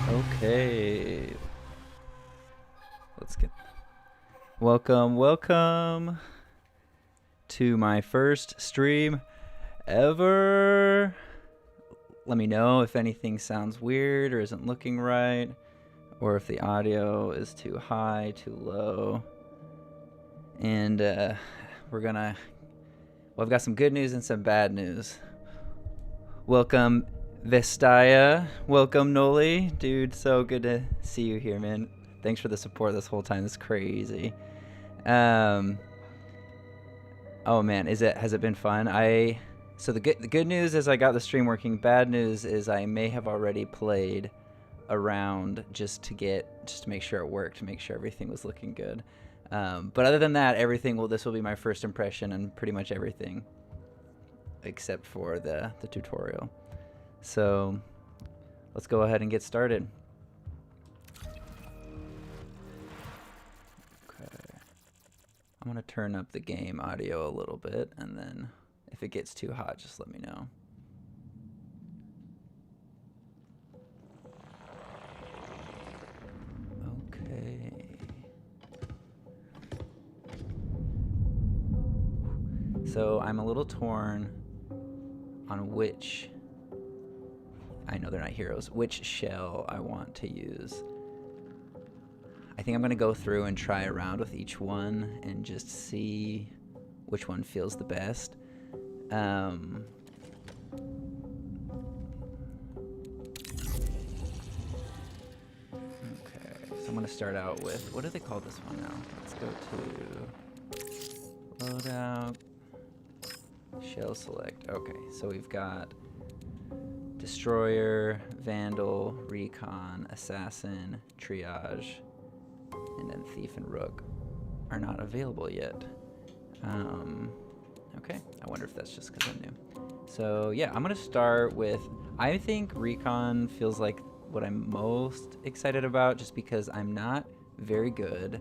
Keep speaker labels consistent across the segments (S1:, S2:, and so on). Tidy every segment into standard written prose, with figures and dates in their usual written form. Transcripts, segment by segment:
S1: Okay. Let's get... Welcome to my first stream ever. Let me know if anything sounds weird or isn't looking right, or if the audio is too high, too low. And we're gonna... Well, I've got some good news and some bad news. Welcome, Vestaya. Welcome, Noli. Dude, so good to see you here, man. Thanks for the support this whole time. It's crazy. Oh man, has it been fun? So the good news is I got the stream working. Bad news is I may have already played around just to make sure it worked, to make sure everything was looking good. But other than that, this will be my first impression on pretty much everything, except for the tutorial. So let's go ahead and get started. Okay. I'm gonna turn up the game audio a little bit, and then if it gets too hot, just let me know. Okay. So I'm a little torn on which, I know they're not heroes, which shell I want to use. I think I'm going to go through and try around with each one and just see which one feels the best. Okay, so I'm going to start out with, what do they call this one now? Let's go to loadout, shell select. Okay, so we've got Destroyer, Vandal, Recon, Assassin, Triage, and then Thief and Rook are not available yet. Okay, I wonder if that's just because I'm new. So yeah, I'm gonna start with, I think Recon feels like what I'm most excited about, just because I'm not very good.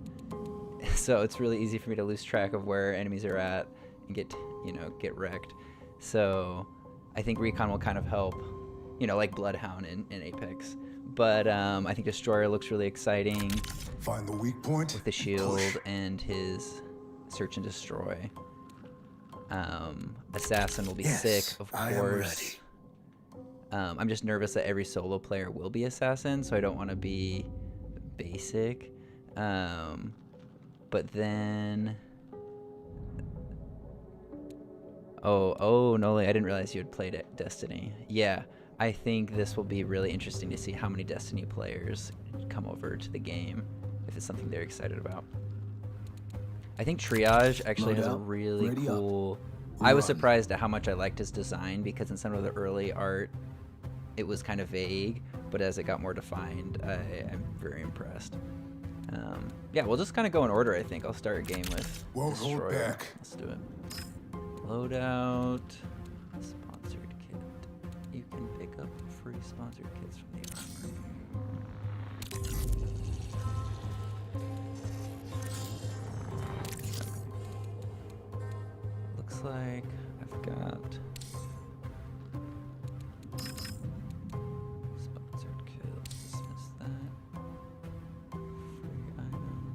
S1: So it's really easy for me to lose track of where enemies are at and get wrecked. So I think Recon will kind of help, like Bloodhound in Apex. But I think Destroyer looks really exciting.
S2: Find the weak point
S1: with the shield and his search and destroy. Assassin will be sick, of course. I'm just nervous that every solo player will be Assassin, so I don't want to be basic. But then... Oh, Noli, I didn't realize you had played Destiny. Yeah, I think this will be really interesting to see how many Destiny players come over to the game, if it's something they're excited about. I think Triage actually has a really cool... I was surprised at how much I liked his design, because in some of the early art, it was kind of vague, but as it got more defined, I'm very impressed. Yeah, we'll just kind of go in order, I think. I'll start a game with Destroyer. Let's do it. Loadout, sponsored kit. You can pick up free sponsored kits from the armory. Looks like I've got sponsored kills. Dismiss that. Free item.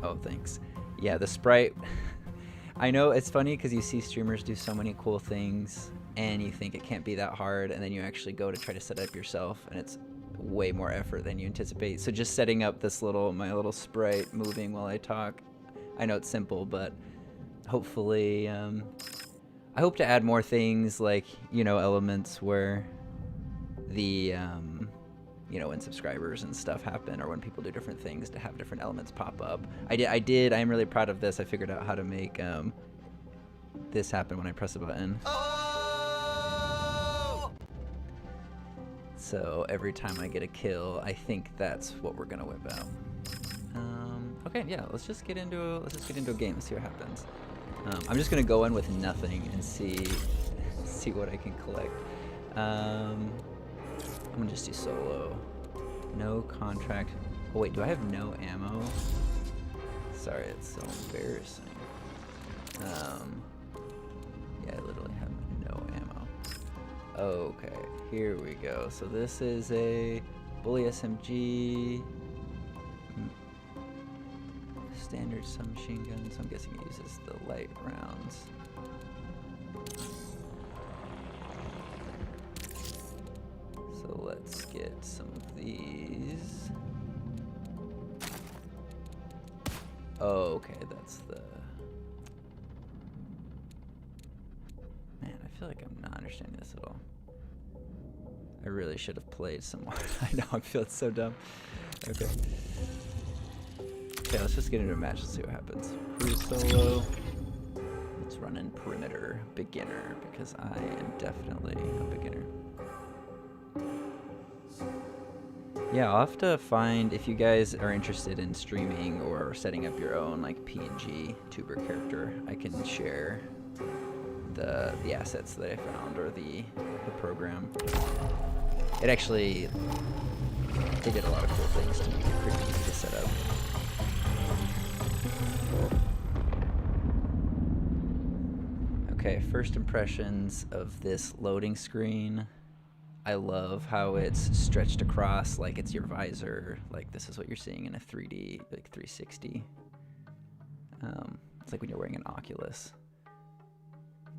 S1: Oh, thanks. Yeah, the sprite. I know it's funny because you see streamers do so many cool things and you think it can't be that hard, and then you actually go to try to set it up yourself and it's way more effort than you anticipate. So just setting up this my little sprite moving while I talk, I know it's simple, but hopefully I hope to add more things like, elements where the when subscribers and stuff happen, or when people do different things, to have different elements pop up. I am really proud of this. I figured out how to make this happen when I press a button. Oh! So every time I get a kill, I think that's what we're gonna whip out. Okay, yeah, let's just get into a game and see what happens. I'm just gonna go in with nothing and see what I can collect. I'm gonna just do solo. No contract. Oh wait, do I have no ammo? Sorry, it's so embarrassing. Yeah, literally Okay, here we go. So this is a Bully SMG, standard submachine gun. So I'm guessing it uses the light rounds. So let's get some of these. Oh, okay, that's the... Man, I feel like I'm not understanding this at all. I really should have played some more. I know, I'm feeling so dumb. Okay. Okay, let's just get into a match and see what happens. Crew solo. Let's run in perimeter beginner because I am definitely a beginner. Yeah, I'll have to find, if you guys are interested in streaming or setting up your own like PNG tuber character, I can share the assets that I found or the program. It actually, they did a lot of cool things to make it pretty easy to set up. Okay, first impressions of this loading screen. I love how it's stretched across like it's your visor. Like this is what you're seeing in a 3D, like 360. It's like when you're wearing an Oculus.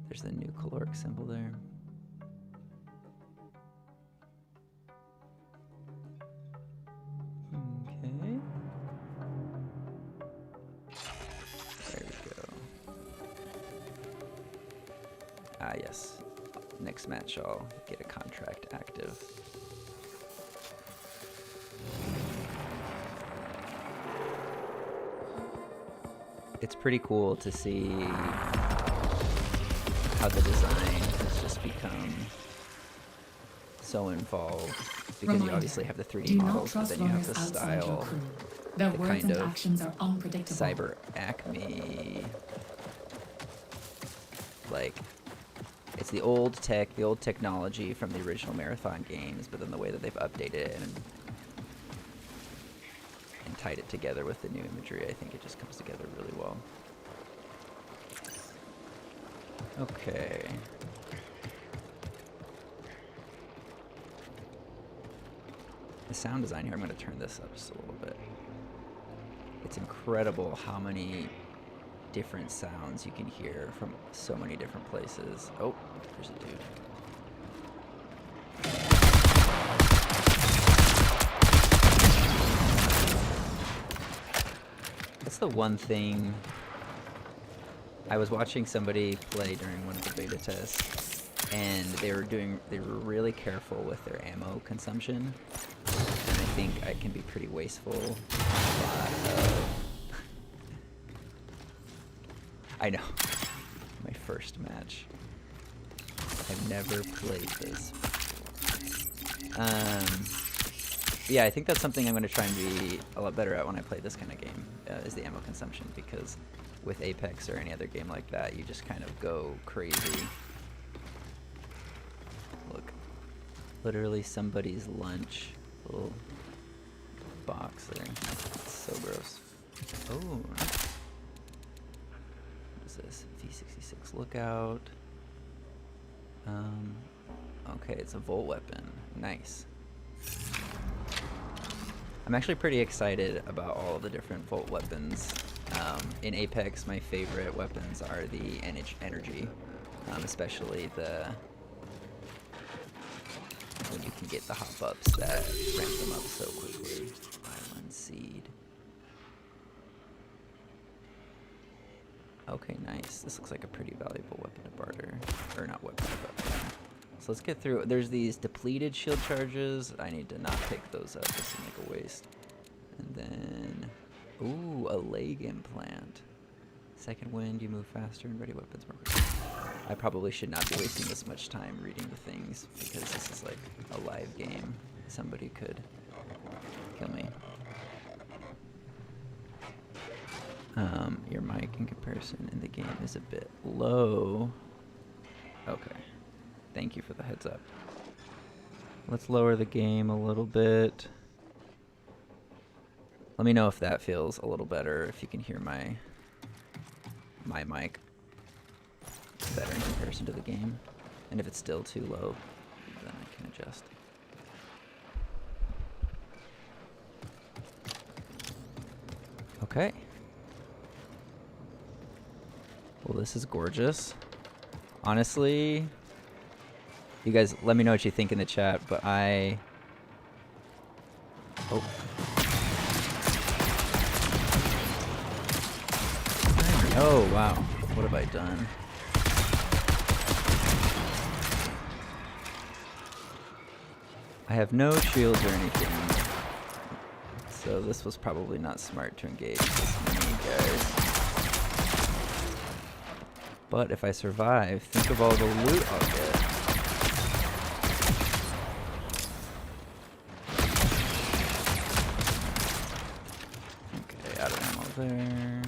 S1: There's the new caloric symbol there. Okay. There we go. Ah, yes. Next match, I'll get a contract active. It's pretty cool to see how the design has just become so involved because you obviously have the 3D models, but then you have the style, the kind of Cyber Acme, like it's the old tech, the old technology from the original Marathon games, but then the way that they've updated it and tied it together with the new imagery, I think it just comes together really well. Okay. The sound design here, I'm going to turn this up just a little bit. It's incredible how many different sounds you can hear from so many different places. Oh, there's a dude. That's the one thing. I was watching somebody play during one of the beta tests, and they were really careful with their ammo consumption. And I think I can be pretty wasteful. I know. My first match. I've never played this. Yeah, I think that's something I'm going to try and be a lot better at when I play this kind of game, is the ammo consumption, because with Apex or any other game like that, you just kind of go crazy. Look. Literally somebody's lunch. Little box there. It's so gross. Oh, nice. What is this? V66 lookout. Okay, it's a Volt weapon. Nice. I'm actually pretty excited about all of the different Volt weapons. In Apex, my favorite weapons are the energy, especially when you can get the hop-ups that ramp them up so quickly. Island Seed. Okay, nice. This looks like a pretty valuable weapon to barter. Or not weapon, but... So let's get through. There's these depleted shield charges. I need to not pick those up. This will make a waste. And then... Ooh, a leg implant. Second wind, you move faster and ready weapons more quickly. I probably should not be wasting this much time reading the things because this is like a live game. Somebody could kill me. Your mic in comparison in the game is a bit low. Okay. Thank you for the heads up. Let's lower the game a little bit. Let me know if that feels a little better, if you can hear my mic better in comparison to the game. And if it's still too low, can adjust. Okay. Well, this is gorgeous. Honestly, you guys let me know what you think in the chat, but oh. Oh, wow. What have I done? I have no shields or anything. So this was probably not smart to engage this many guys. But if I survive, think of all the loot I'll get. Okay, out of ammo there.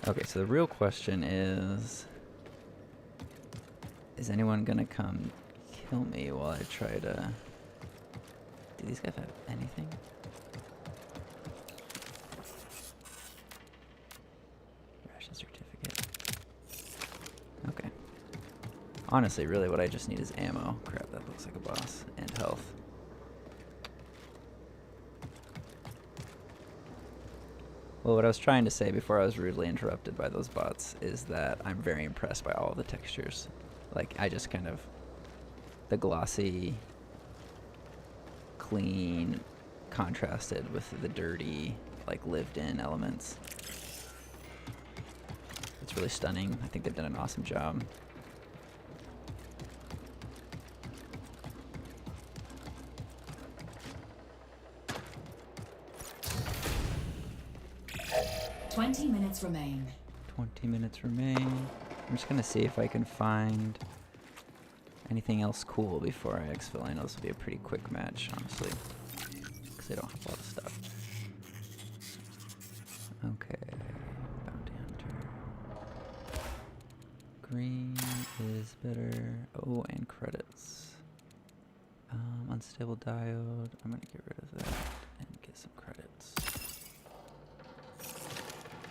S1: Okay, so the real question is anyone gonna come kill me while I try to... Do these guys have anything? Ration certificate. Okay. Honestly, really what I just need is ammo. Crap, that looks like a boss. And health. Well, what I was trying to say before I was rudely interrupted by those bots is that I'm very impressed by all the textures. Like, I just kind of... The glossy, clean, contrasted with the dirty, like, lived-in elements. It's really stunning. I think they've done an awesome job.
S2: $20 minutes remain.
S1: 20 minutes remain. I'm just gonna see if I can find anything else cool before I exfil. I know this will be a pretty quick match, honestly, because I don't have a lot of stuff. Okay, bounty hunter. Green is better. Oh, and credits. Unstable diode. I'm gonna get rid of that and get some credits.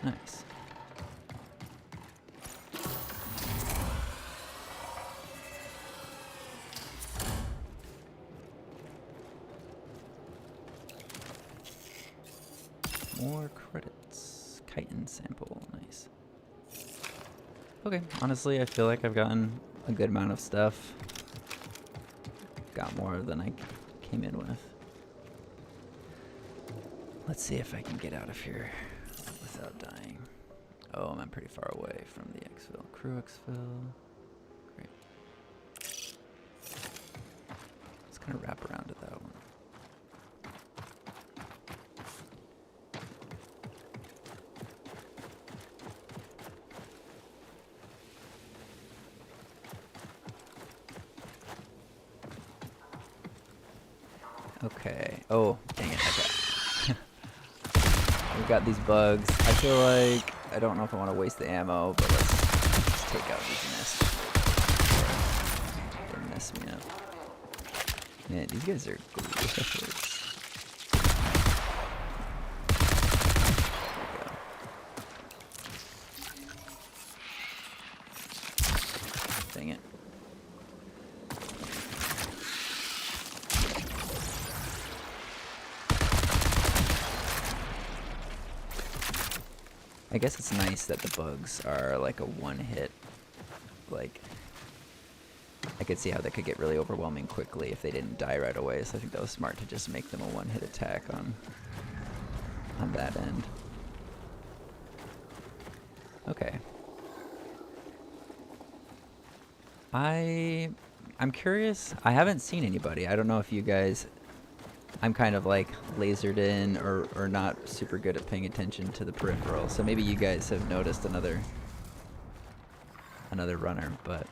S1: Nice. More credits. Chitin sample. Nice. Okay, honestly, I feel like I've gotten a good amount of stuff. Got more than I came in with. Let's see if I can get out of here without dying. Oh, I'm pretty far away from the exfil. Crew exfil. Great. Let's kind of wrap around to that one. Okay. Oh, dang it. Okay. We've got these bugs. I feel like I don't know if I want to waste the ammo, but let's take out these nests. They mess me up. Man, these guys are gross. Dang it. I guess it's nice that the bugs are like a one-hit. Like, I could see how that could get really overwhelming quickly if they didn't die right away. So I think that was smart to just make them a one-hit attack on that end. Okay. I'm curious. I haven't seen anybody. I don't know if you guys... I'm kind of like lasered in or not super good at paying attention to the peripheral. So maybe you guys have noticed another runner, but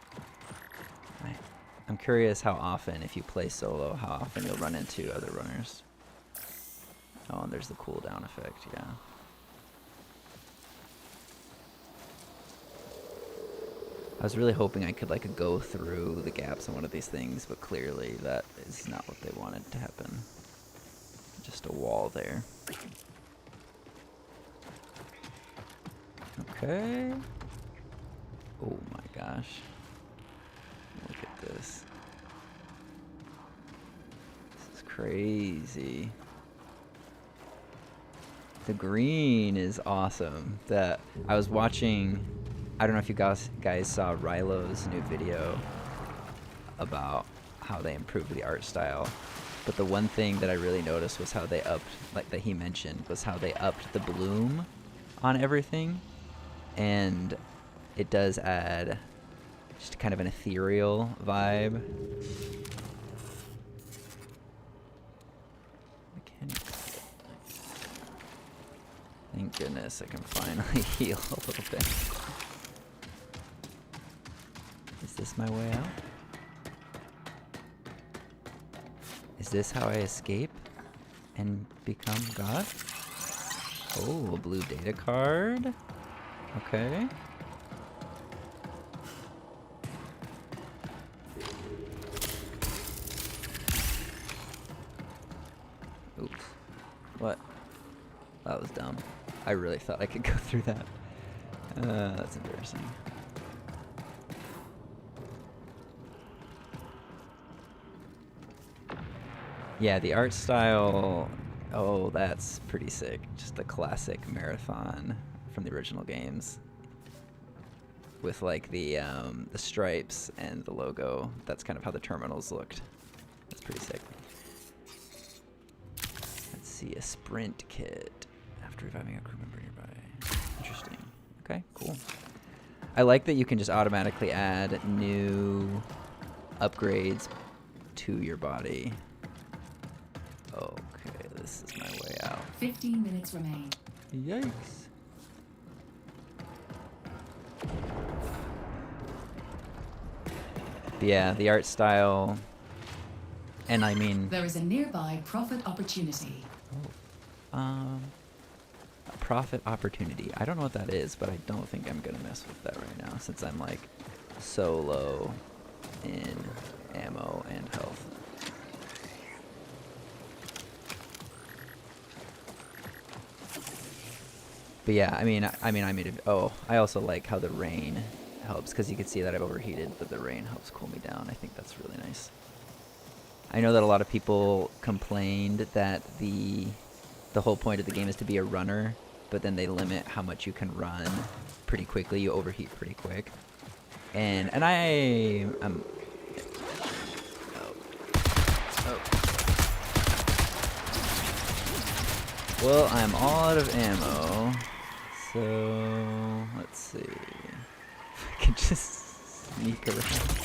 S1: I'm curious how often, if you play solo, how often you'll run into other runners. Oh, and there's the cooldown effect, yeah. I was really hoping I could like go through the gaps on one of these things, but clearly that is not what they wanted to happen. Just a wall there. Okay. Oh my gosh. crazy. The green is awesome. I was watching, I don't know if you guys saw Rilo's new video about how they improved the art style. But the one thing that I really noticed was how they upped, like that he mentioned, was how they upped the bloom on everything. And it does add just kind of an ethereal vibe. Mechanics. Thank goodness I can finally heal a little bit. Is this my way out? Is this how I escape and become God? Oh, a blue data card. Okay. Oops. What? That was dumb. I really thought I could go through that. That's embarrassing. Yeah, the art style, oh, that's pretty sick. Just the classic Marathon from the original games. With like the stripes and the logo. That's kind of how the terminals looked. That's pretty sick. Let's see, a sprint kit. After reviving a crew member nearby. Interesting. Okay, cool. I like that you can just automatically add new upgrades to your body. Okay, this is my way out.
S2: 15 minutes remain.
S1: Yikes. But yeah, the art style, and I mean...
S2: There is a nearby profit opportunity.
S1: a profit opportunity. I don't know what that is, but I don't think I'm gonna mess with that right now since I'm like so low in ammo and health. But yeah, I made it. Oh, I also like how the rain helps because you can see that I've overheated, but the rain helps cool me down. I think that's really nice. I know that a lot of people complained that the whole point of the game is to be a runner, but then they limit how much you can run pretty quickly. You overheat pretty quick, and I'm. Well, I'm all out of ammo, so let's see if I can just sneak around.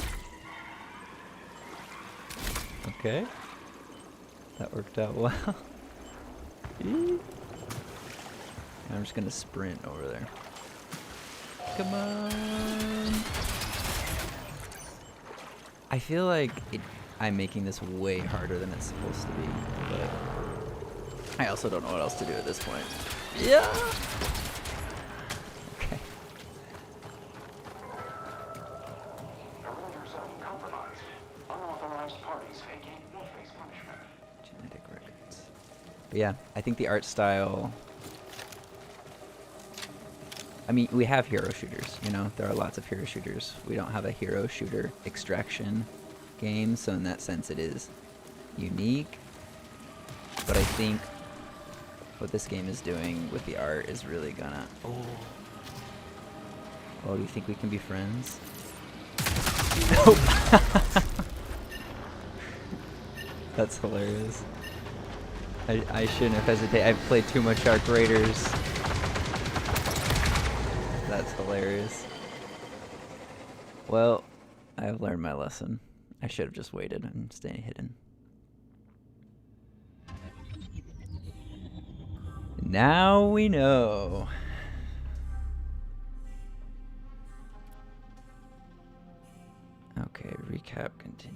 S1: Okay, that worked out well. I'm just gonna sprint over there. Come on! I feel like I'm making this way harder than it's supposed to be, but I also don't know what else to do at this point. Yeah! Okay. Genetic records. But yeah, I think the art style... I mean, we have hero shooters, you know? There are lots of hero shooters. We don't have a hero shooter extraction game, so in that sense it is unique. But I think what this game is doing with the art is really gonna... Oh, do you think we can be friends? Nope. That's hilarious. I shouldn't have hesitated. I've played too much Arc Raiders. That's hilarious. Well, I've learned my lesson. I should have just waited and stayed hidden. Now we know. Okay, recap, continue.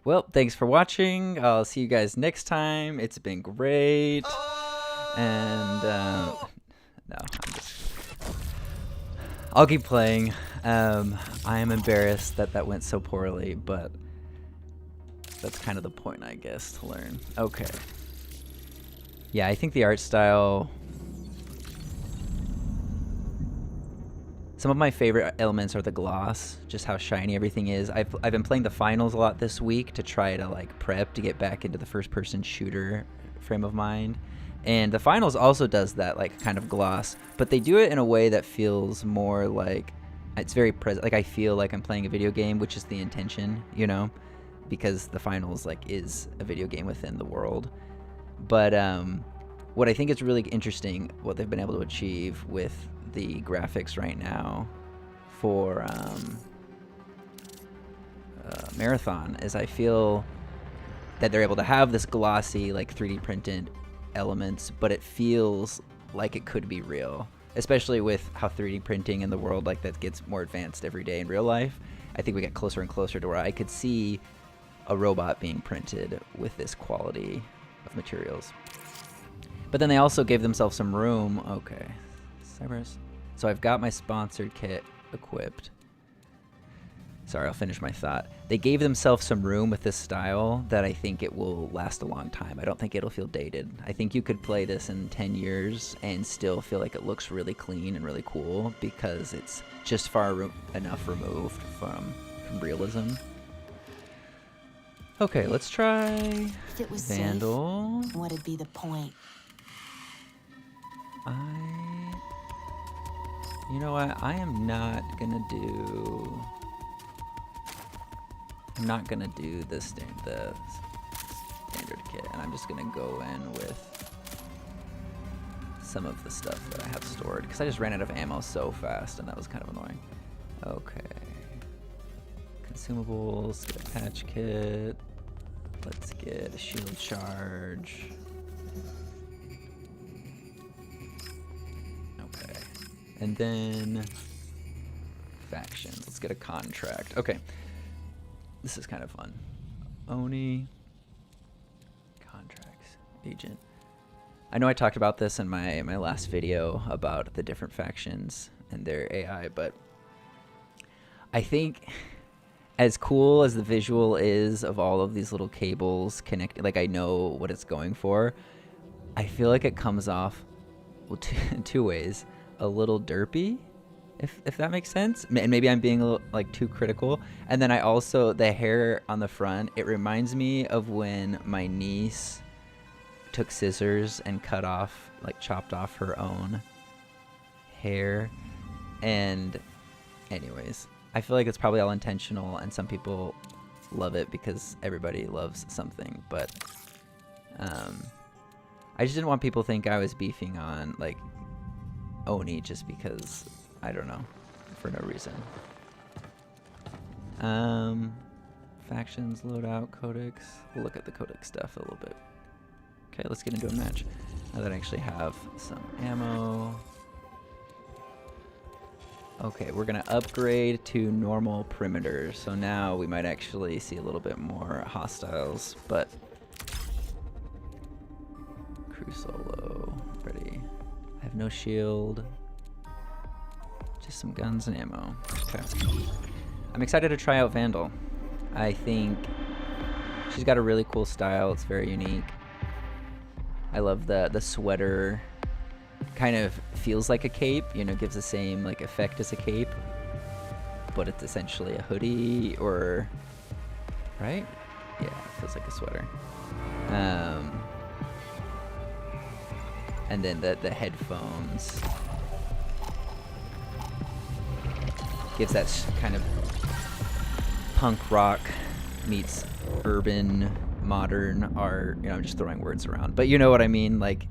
S1: Well, thanks for watching. I'll see you guys next time. It's been great. And, no, I'll keep playing. I am embarrassed that that went so poorly, but that's kind of the point, I guess, to learn. Okay. Yeah, I think the art style... Some of my favorite elements are the gloss, just how shiny everything is. I've been playing the finals a lot this week to try to like prep to get back into the first-person shooter frame of mind. And the finals also does that like kind of gloss, but they do it in a way that feels more like it's very present. Like I feel like I'm playing a video game, which is the intention, you know, because the finals like is a video game within the world. But what I think is really interesting, what they've been able to achieve with the graphics right now for Marathon, is I feel that they're able to have this glossy, like 3D printed elements, but it feels like it could be real, especially with how 3D printing in the world like that gets more advanced every day in real life. I think we get closer and closer to where I could see a robot being printed with this quality of materials. But then they also gave themselves some room. Okay, Cerberus. So I've got my sponsored kit equipped. Sorry, I'll finish my thought. They gave themselves some room with this style that I think it will last a long time. I don't think it'll feel dated. I think you could play this in 10 years and still feel like it looks really clean and really cool because it's just far enough removed from realism. Okay, let's try
S3: If it was
S1: Vandal.
S3: safe, what'd be the point?
S1: You know what? I am not gonna do. I'm not gonna do the standard kit, and I'm just gonna go in with some of the stuff that I have stored because I just ran out of ammo so fast, and that was kind of annoying. Okay. Consumables. Get a patch kit. Let's get a shield charge. Okay. And then factions. Let's get a contract. Okay. This is kind of fun. Oni. Contracts. Agent. I know I talked about this in my last video about the different factions and their AI, but I think as cool as the visual is of all of these little cables connected, like I know what it's going for, I feel like it comes off two ways. A little derpy, if that makes sense. And maybe I'm being a little like too critical. And then I also, the hair on the front, it reminds me of when my niece took scissors and chopped off her own hair. And anyways, I feel like it's probably all intentional, and some people love it because everybody loves something. But I just didn't want people to think I was beefing on like Oni just because, I don't know, for no reason. Factions, loadout, codex. We'll look at the codex stuff a little bit. Okay, let's get into a match. Now that I actually have some ammo. Okay, we're gonna upgrade to normal perimeter. So now we might actually see a little bit more hostiles, but crew solo, ready. I have no shield, just some guns and ammo. Okay. I'm excited to try out Vandal. I think she's got a really cool style. It's very unique. I love the sweater. Kind of feels like a cape, you know, gives the same like effect as a cape, but it's essentially a hoodie, or right? Yeah, it feels like a sweater. And then the headphones gives that kind of punk rock meets urban modern art. You know, I'm just throwing words around, but you know what I mean. Like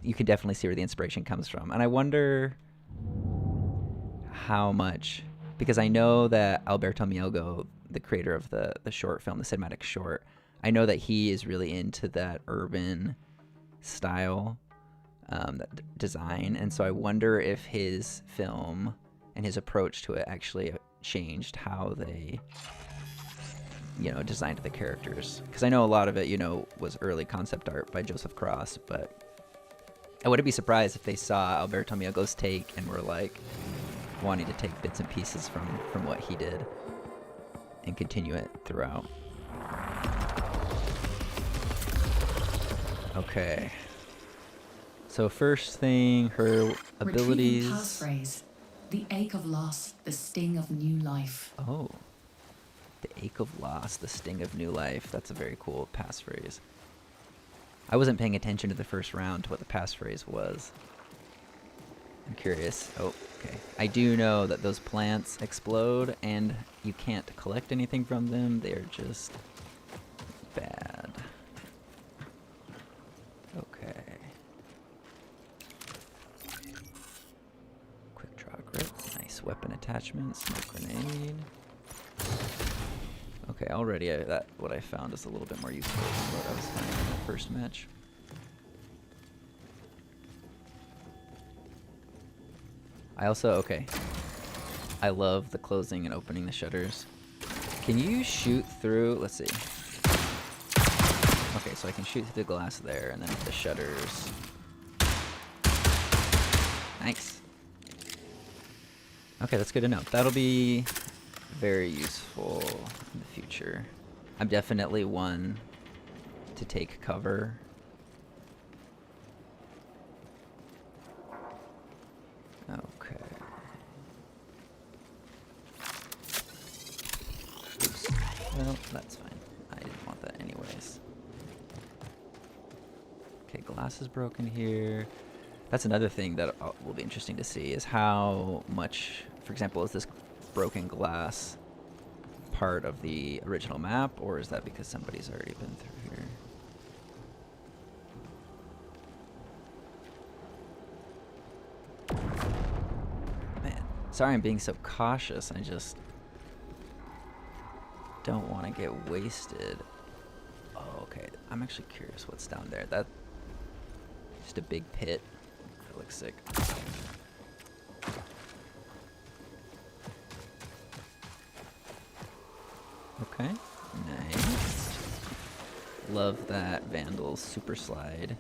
S1: you can definitely see where the inspiration comes from, and I wonder how much, because I know that Alberto Mielgo, the creator of the short film, the cinematic short, I know that he is really into that urban style, that design, and so I wonder if his film and his approach to it actually changed how they, you know, designed the characters. Because I know a lot of it, you know, was early concept art by Joseph Cross, but I wouldn't be surprised if they saw Alberto Mielgo's take and were like wanting to take bits and pieces from what he did and continue it throughout. Okay. So first thing, her
S2: Retrieving
S1: abilities.
S2: passphrase. The ache of loss, the sting of new life.
S1: Oh. The ache of loss, the sting of new life. That's a very cool passphrase. I wasn't paying attention to the first round to what the passphrase was. I'm curious. Oh, okay. I do know that those plants explode and you can't collect anything from them. They're just bad. Okay. Quick draw grip. Nice weapon attachment. Smoke grenade. Okay, already that what I found is a little bit more useful than what I was finding in the first match. I also, okay. I love the closing and opening the shutters. Can you shoot through, let's see. Okay, so I can shoot through the glass there and then the shutters. Nice. Okay, that's good to know. That'll be very useful in the future. I'm definitely one to take cover. Okay. Oops. Well, that's fine. I didn't want that anyways. Okay, glass is broken here. That's another thing that will be interesting to see is how much, for example, is this broken glass part of the original map, or is that because somebody's already been through here? Man, sorry I'm being so cautious. I just don't want to get wasted. Oh, okay. I'm actually curious what's down there. That just a big pit. It looks sick. Okay, nice. Love that Vandal's super slide.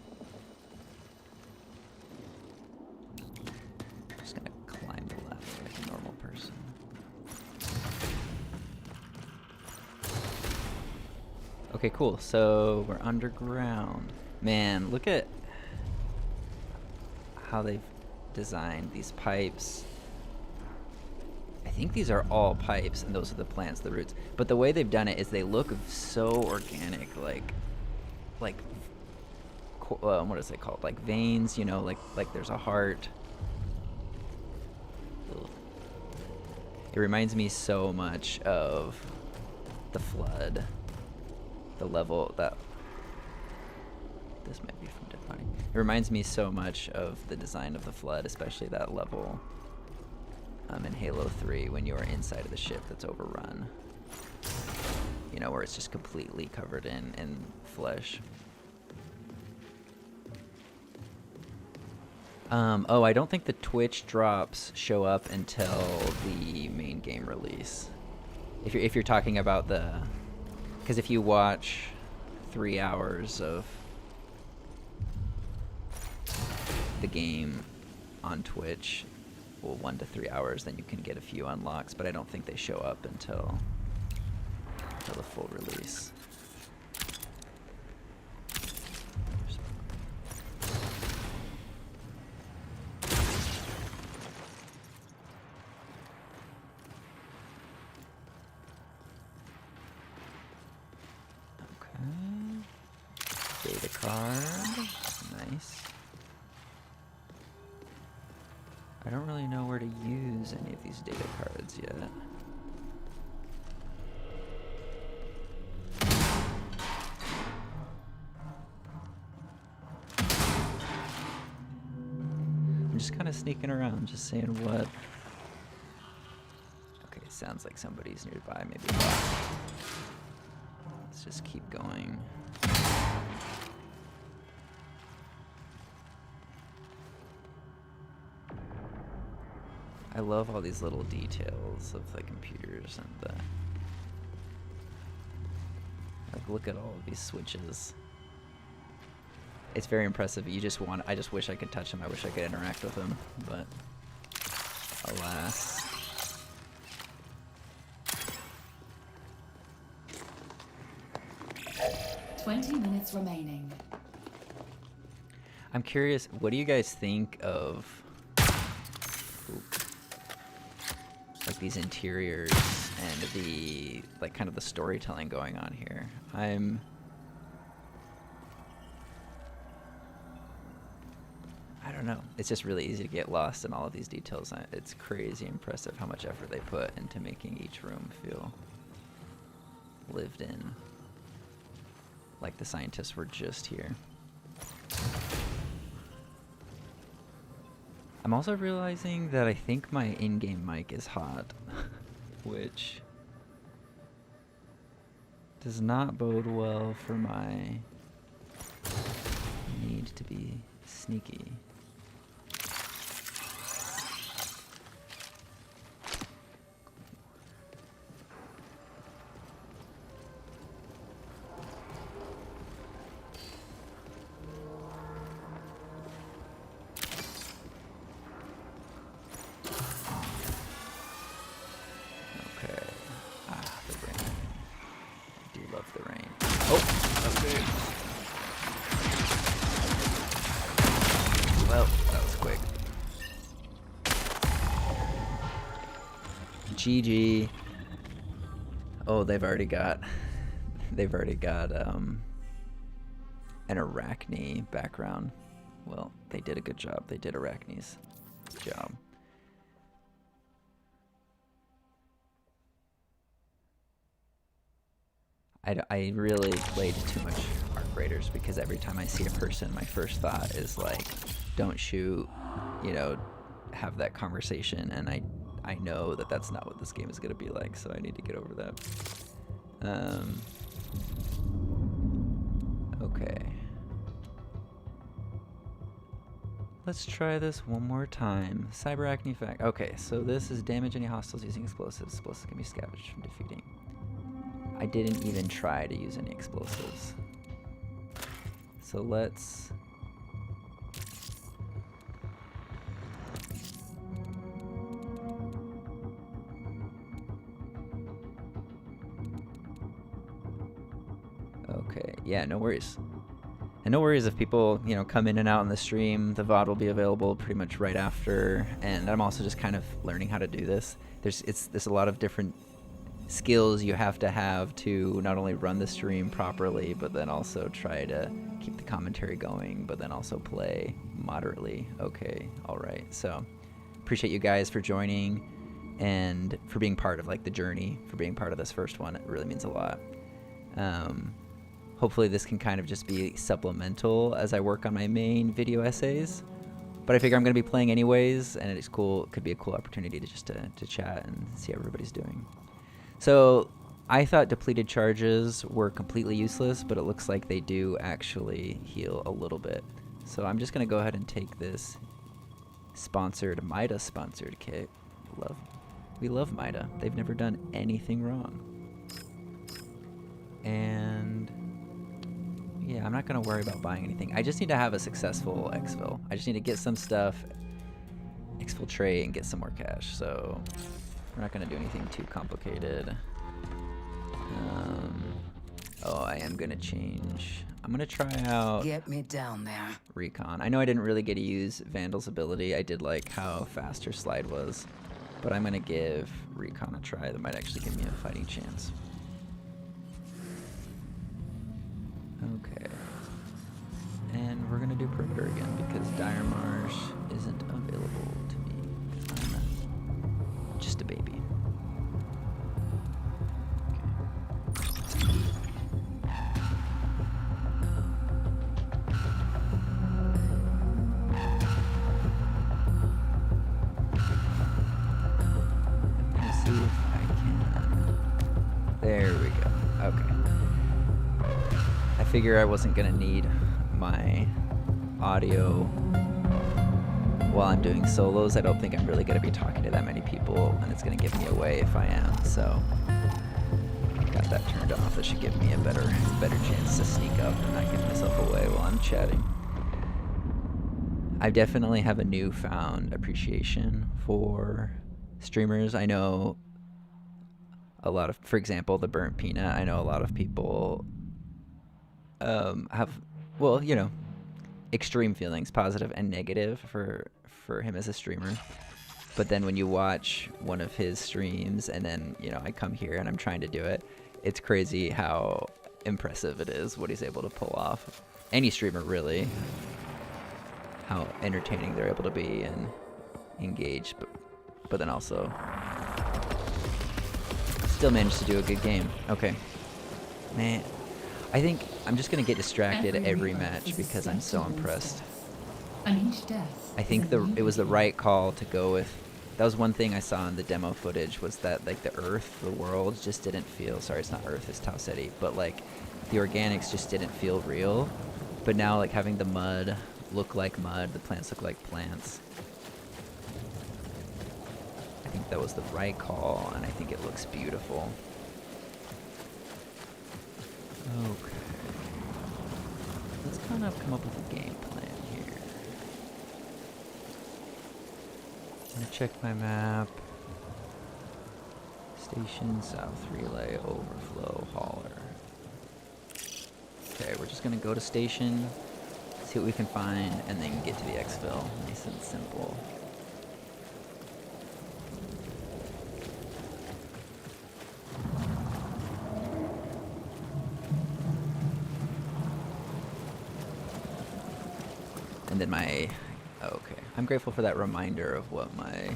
S1: Just gonna climb the left like a normal person. Okay, cool. So we're underground. Man, look at how they've designed these pipes. I think these are all pipes, and those are the plants, the roots. But the way they've done it is they look so organic, like what is it called? Like veins, you know, like there's a heart. Ugh. It reminds me so much of the Flood. The level that this might be from Dead Body. It reminds me so much of the design of the Flood, especially that level. In Halo 3 when you are inside of the ship that's overrun. You know, where it's just completely covered in flesh. Oh, I don't think the Twitch drops show up until the main game release. If you're talking about the... Because if you watch 3 hours of the game on Twitch, well, 1 to 3 hours, then you can get a few unlocks, but I don't think they show up until the full release. Okay. Data card. Nice. I don't really know where to use any of these data cards yet. I'm just kind of sneaking around, just saying what. Okay, sounds like somebody's nearby, maybe. Let's just keep going. I love all these little details of the computers and the... Like, look at all of these switches. It's very impressive. I just wish I could touch them. I wish I could interact with them, but alas.
S2: Twenty minutes remaining.
S1: I'm curious, what do you guys think of... Oop. like these interiors and the like kind of the storytelling going on here. I don't know. It's just really easy to get lost in all of these details. It's crazy impressive how much effort they put into making each room feel lived in. Like the scientists were just here. I'm also realizing that I think my in-game mic is hot, which does not bode well for my need to be sneaky. GG. Oh, they've already got an Arachne background. Well, they did a good job. They did Arachne's job. I really played too much Arc Raiders because every time I see a person, my first thought is like, don't shoot, you know, have that conversation, and I know that that's not what this game is going to be like, so I need to get over that. Okay. Let's try this one more time. Cyberacne fact. Okay, so this is damage any hostiles using explosives. Explosives can be scavenged from defeating. I didn't even try to use any explosives. So let's... Okay, yeah, no worries. And no worries if people, you know, come in and out in the stream. The VOD will be available pretty much right after. And I'm also just kind of learning how to do this. There's a lot of different skills you have to not only run the stream properly, but then also try to keep the commentary going, but then also play moderately. Okay, all right. So appreciate you guys for joining and for being part of like the journey, for being part of this first one. It really means a lot. Hopefully this can kind of just be supplemental as I work on my main video essays. But I figure I'm going to be playing anyways, and it's cool. It could be a cool opportunity to just to chat and see how everybody's doing. So I thought depleted charges were completely useless, but it looks like they do actually heal a little bit. So I'm just going to go ahead and take this sponsored, Mida sponsored kit. We love Mida. They've never done anything wrong. And yeah, I'm not going to worry about buying anything. I just need to have a successful exfil. I just need to get some stuff, exfiltrate, and get some more cash. So we're not going to do anything too complicated. Oh, I am going to change. I'm going to try out...
S3: Get me down there.
S1: Recon. I know I didn't really get to use Vandal's ability. I did like how fast her slide was. But I'm going to give Recon a try. That might actually give me a fighting chance. Okay. And we're going to do Perimeter again because Dire Marsh isn't available to me. I'm just a baby. See if I can. There we go. Okay. I figure I wasn't gonna need my audio while I'm doing solos. I don't think I'm really gonna be talking to that many people, and it's gonna give me away if I am. So got that turned off. That should give me a better chance to sneak up and not give myself away while I'm chatting. I definitely have a newfound appreciation for streamers. I know a lot of, for example, the Burnt Peanut. I know a lot of people have, well, you know, extreme feelings, positive and negative, for him as a streamer. But then when you watch one of his streams and then, you know, I come here and I'm trying to do it, it's crazy how impressive it is what he's able to pull off. Any streamer, really. How entertaining they're able to be and engaged, but then also still managed to do a good game. Okay. Man, I think I'm just going to get distracted every match because I'm so impressed.
S2: And each death
S1: I think it was the right call to go with. That was one thing I saw in the demo footage, was that like the earth, the world just didn't feel, sorry, it's not earth, it's Tau Ceti, but like the organics just didn't feel real. But now like having the mud look like mud, the plants look like plants. I think that was the right call, and I think it looks beautiful. Okay. Let's kind of come up with a game plan here. I'm gonna check my map. Station South Relay Overflow Hauler. Okay, we're just gonna go to station, see what we can find, and then get to the exfil. Nice and simple. And then my, okay, I'm grateful for that reminder of what my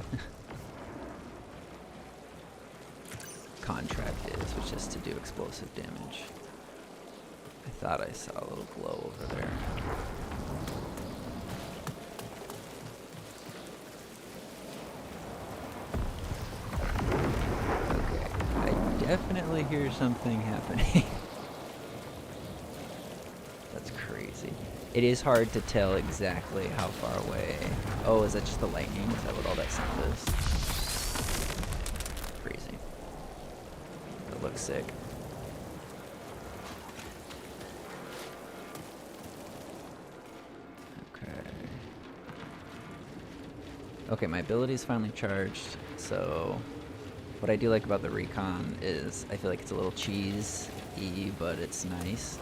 S1: contract is, which is to do explosive damage. I thought I saw a little glow over there. Okay, I definitely hear something happening. That's crazy. It is hard to tell exactly how far away. Oh, is that just the lightning? Is that what all that sound is? Crazy. That looks sick. Okay, my ability's finally charged, so what I do like about the recon is I feel like it's a little cheese-y, but it's nice.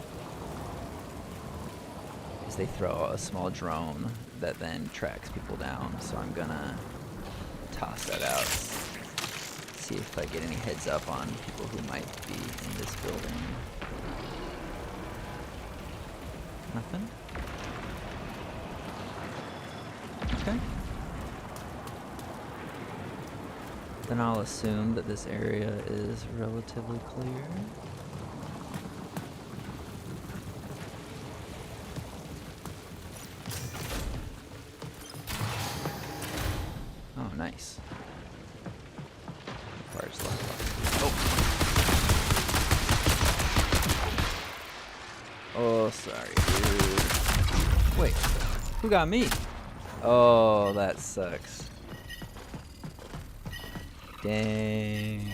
S1: Because they throw a small drone that then tracks people down, so I'm gonna toss that out. See if I get any heads up on people who might be in this building. Nothing? Okay. Then I'll assume that this area is relatively clear. Oh, nice. Fire's left. Oh. Oh, sorry, dude. Wait, who got me? Oh, that sucks. Dang.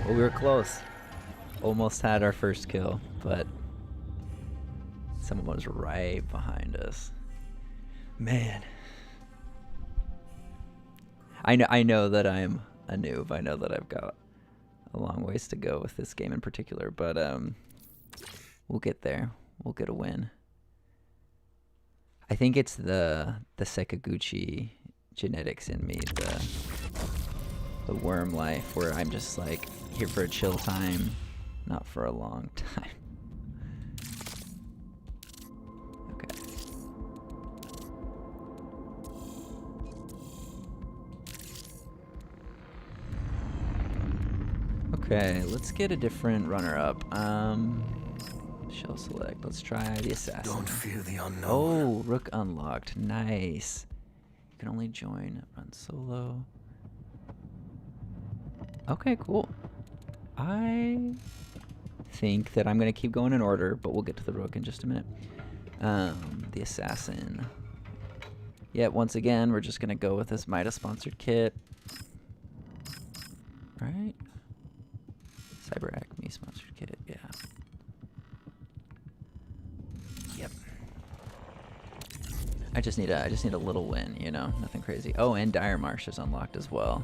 S1: Well, we were close. Almost had our first kill, but someone was right behind us. Man. I know that I'm a noob. I know that I've got a long ways to go with this game in particular, but we'll get there. We'll get a win. I think it's the Sekaguchi genetics in me, the worm life, where I'm just like here for a chill time, not for a long time. Okay. Okay, let's get a different runner-up. Shell select. Let's try the assassin.
S4: Don't fear the unknown.
S1: Oh, rook unlocked. Nice. You can only join, run solo. Okay, cool. I think that I'm going to keep going in order, but we'll get to the rook in just a minute. The assassin. Yeah, once again, we're just going to go with this Midas-sponsored kit. Right? Cyber Acme sponsored kit, yeah. Yep. I just need a little win, you know, nothing crazy. Oh, and Dire Marsh is unlocked as well.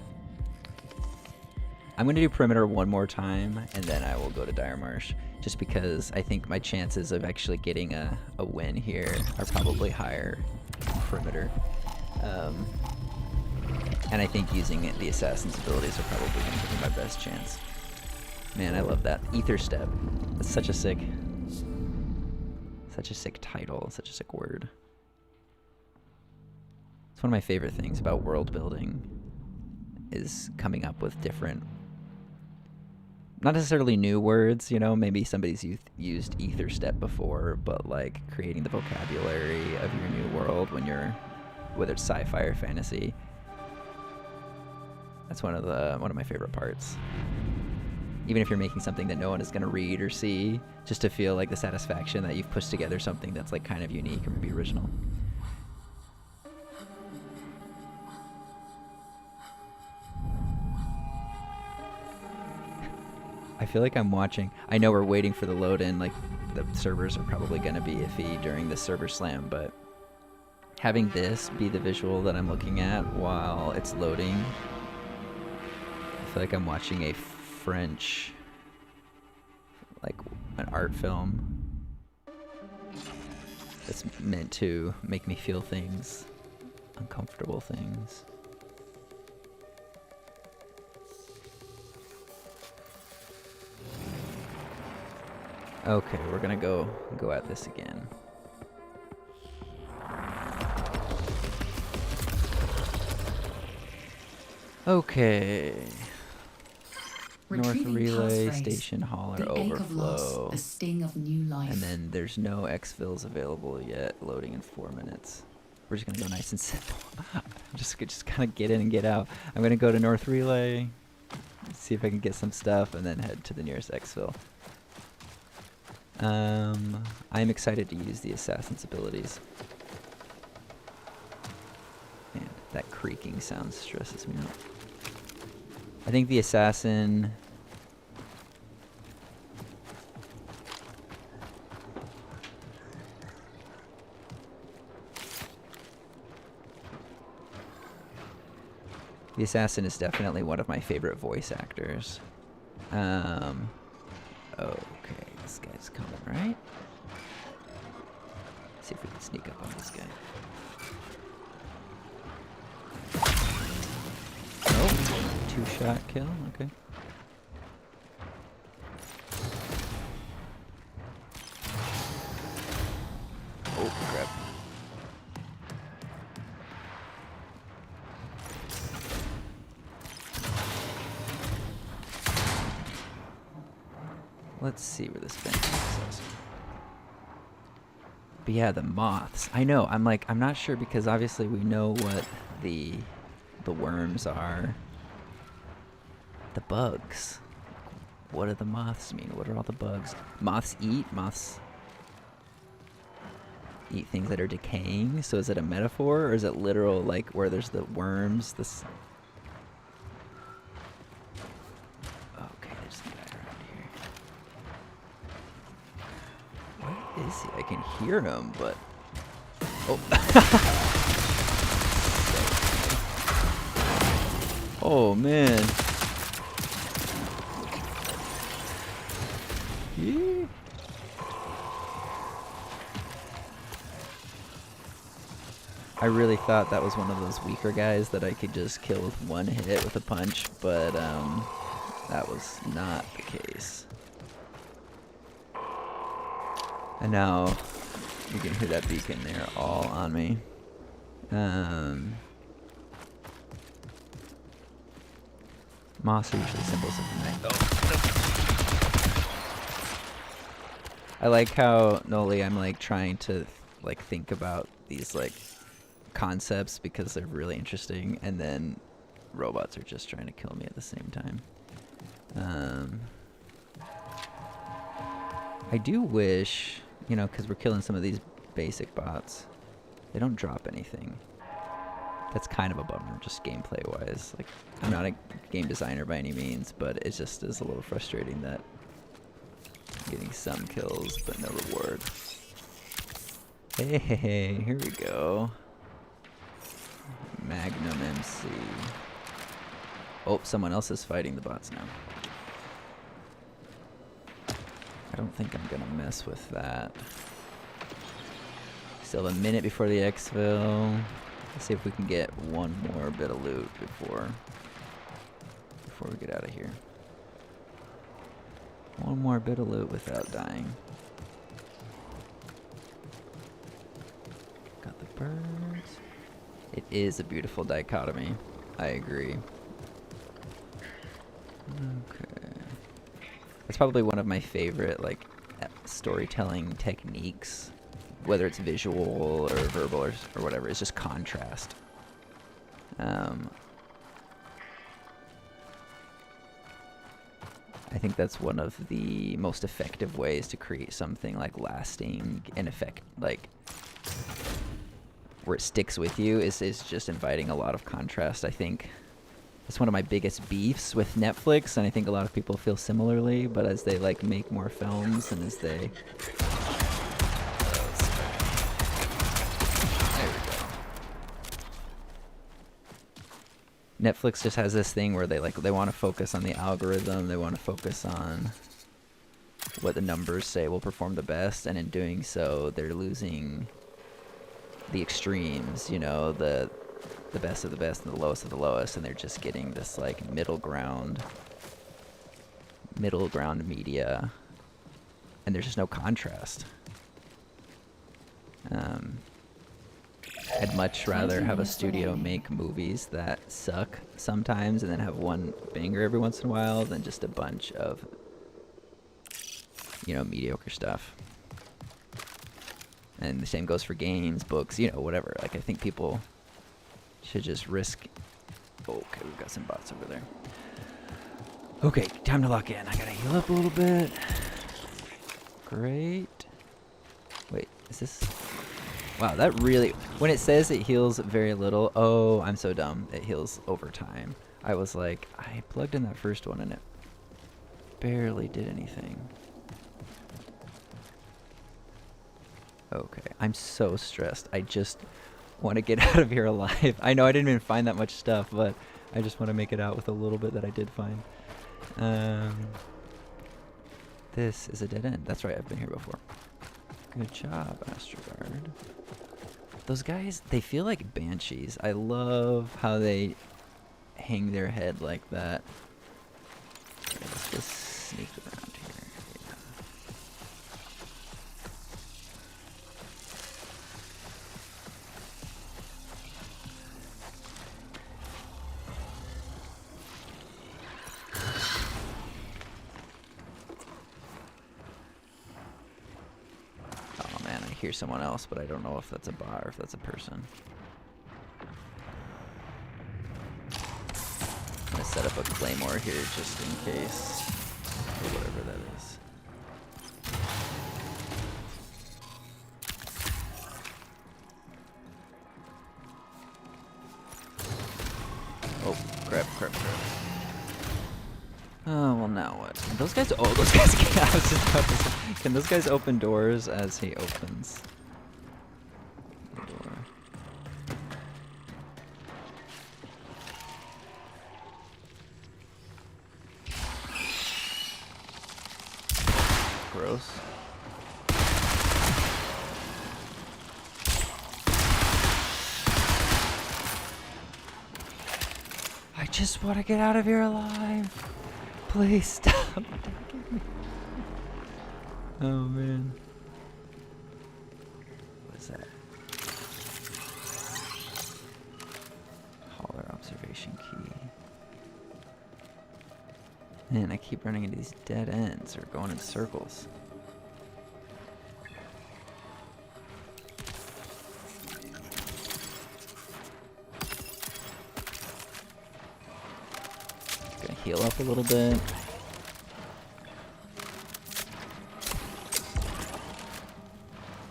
S1: I'm gonna do perimeter one more time, and then I will go to Dire Marsh, just because I think my chances of actually getting a win here are probably higher perimeter. And I think using the assassin's abilities are probably going to give me my best chance. Man, I love that. Ether Step. That's such a sick title, such a sick word. It's one of my favorite things about world building is coming up with different, not necessarily new words, you know, maybe somebody's used Ether Step before, but like creating the vocabulary of your new world when you're, whether it's sci-fi or fantasy. That's one of my favorite parts. Even if you're making something that no one is going to read or see, just to feel like the satisfaction that you've pushed together something that's like kind of unique or maybe original. I feel like I'm watching. I know we're waiting for the load in, like the servers are probably going to be iffy during the server slam, but having this be the visual that I'm looking at while it's loading, I feel like I'm watching a French, like an art film that's meant to make me feel things, uncomfortable things. Okay, we're gonna go at this again. Okay. North Relay, Station Hauler, Overflow.
S2: The sting of new life.
S1: And then there's no exfils available yet, loading in 4 minutes. We're just gonna go nice and simple. just kind of get in and get out. I'm gonna go to North Relay, see if I can get some stuff, and then head to the nearest exfil. I'm excited to use the assassin's abilities. Man, that creaking sound stresses me out. I think the assassin... The assassin is definitely one of my favorite voice actors. Okay, this guy's coming, right? Let's see if we can sneak up on this guy. Oh, 2-shot kill, okay. Oh, crap. Let's see where this bench takes us. But yeah, the moths. I know, I'm not sure because obviously we know what the worms are. The bugs. What do the moths mean? What are all the bugs? Moths eat things that are decaying. So is it a metaphor or is it literal, like where there's the worms? Okay, there's some guy around here. Where is he? I can hear him, but oh. Oh man. Yeah. I really thought that was one of those weaker guys that I could just kill with one hit with a punch, but that was not the case. And now you can hear that beacon there all on me. Moss are usually symbols of the night. Oh. I like how, Noli, I'm like trying to like think about these like concepts because they're really interesting, and then robots are just trying to kill me at the same time. I do wish, you know, because we're killing some of these basic bots, they don't drop anything. That's kind of a bummer, just gameplay wise. Like, I'm not a game designer by any means, but it just is a little frustrating that I'm getting some kills but no reward. Hey, here we go. Magnum MC. Oh, someone else is fighting the bots now. I don't think I'm gonna mess with that. Still have a minute before the exfil. Let's see if we can get one more bit of loot before we get out of here. One more bit of loot without dying. Got the birds. It is a beautiful dichotomy. I agree. Okay. That's probably one of my favorite like storytelling techniques, whether it's visual or verbal or whatever. It's just contrast. I think that's one of the most effective ways to create something like lasting and like where it sticks with you is just inviting a lot of contrast. I think that's one of my biggest beefs with Netflix, and I think a lot of people feel similarly, but as they like make more films and as they Netflix just has this thing where they want to focus on the algorithm, they want to focus on what the numbers say will perform the best, and in doing so they're losing the extremes, you know, the best of the best and the lowest of the lowest, and they're just getting this like middle ground media, and there's just no contrast. I'd much rather have a studio make movies that suck sometimes and then have one banger every once in a while than just a bunch of, you know, mediocre stuff. And the same goes for games, books, you know, whatever. Like, I think people should just risk... Okay, we've got some bots over there. Okay, time to lock in. I gotta heal up a little bit. Great. Wait, is this... Wow, that really... When it says it heals very little... Oh, I'm so dumb. It heals over time. I was like, I plugged in that first one and it barely did anything. Okay, I'm so stressed. I just want to get out of here alive. I know I didn't even find that much stuff, but I just want to make it out with a little bit that I did find. This is a dead end. That's right, I've been here before. Good job, Astroguard. Those guys, they feel like banshees. I love how they hang their head like that. Okay, let's just sneak around here. Hear someone else, but I don't know if that's a bot or if that's a person. I'm gonna set up a claymore here just in case, or whatever that is. Oh, crap. Oh, well, now what? Those guys, oh, those guys can, I was just about to say, can those guys open doors as he opens the door? Gross. I just want to get out of here alive. Please stop. Oh man. What is that? Hauler observation key. Man, I keep running into these dead ends or going in circles. Gonna heal up a little bit.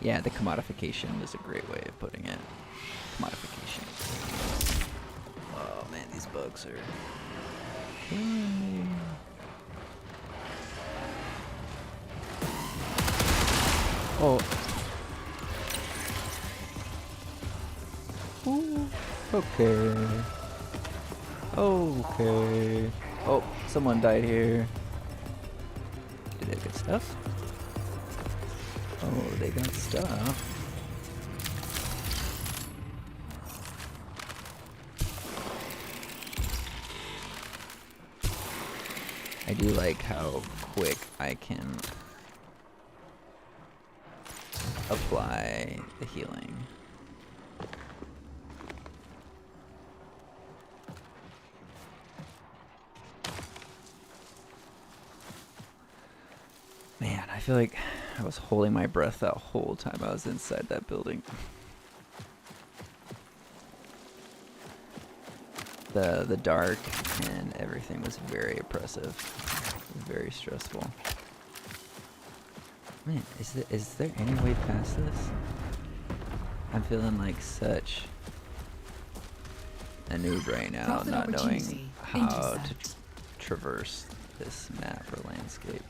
S1: Yeah, the commodification is a great way of putting it. Commodification. Oh man, these bugs are killing me. Oh. Ooh. Okay. Okay. Oh, someone died here. Did they get stuff? Oh, they got stuff. I do like how quick I can apply the healing. Man, I feel like I was holding my breath that whole time I was inside that building. The dark and everything was very oppressive. Very stressful. Man, is there any way past this? I'm feeling like such a noob right now,
S2: Profit
S1: not knowing
S2: opportunity.
S1: how to
S2: Intercept.
S1: traverse this map or landscape.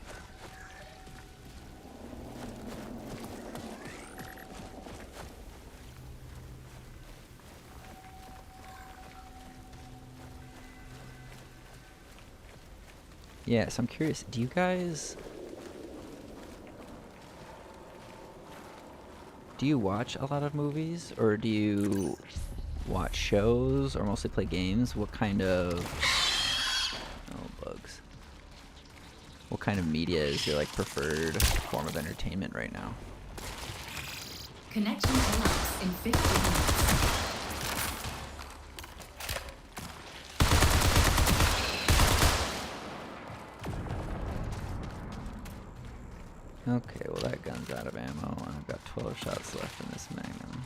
S1: Yeah, so I'm curious, do you guys... Do you watch a lot of movies, or do you watch shows, or mostly play games? What kind of... Oh, bugs. What kind of media is your, like, preferred form of entertainment right now?
S2: Connection collapse in 50 minutes.
S1: Okay, well that gun's out of ammo, and I've got 12 shots left in this magnum.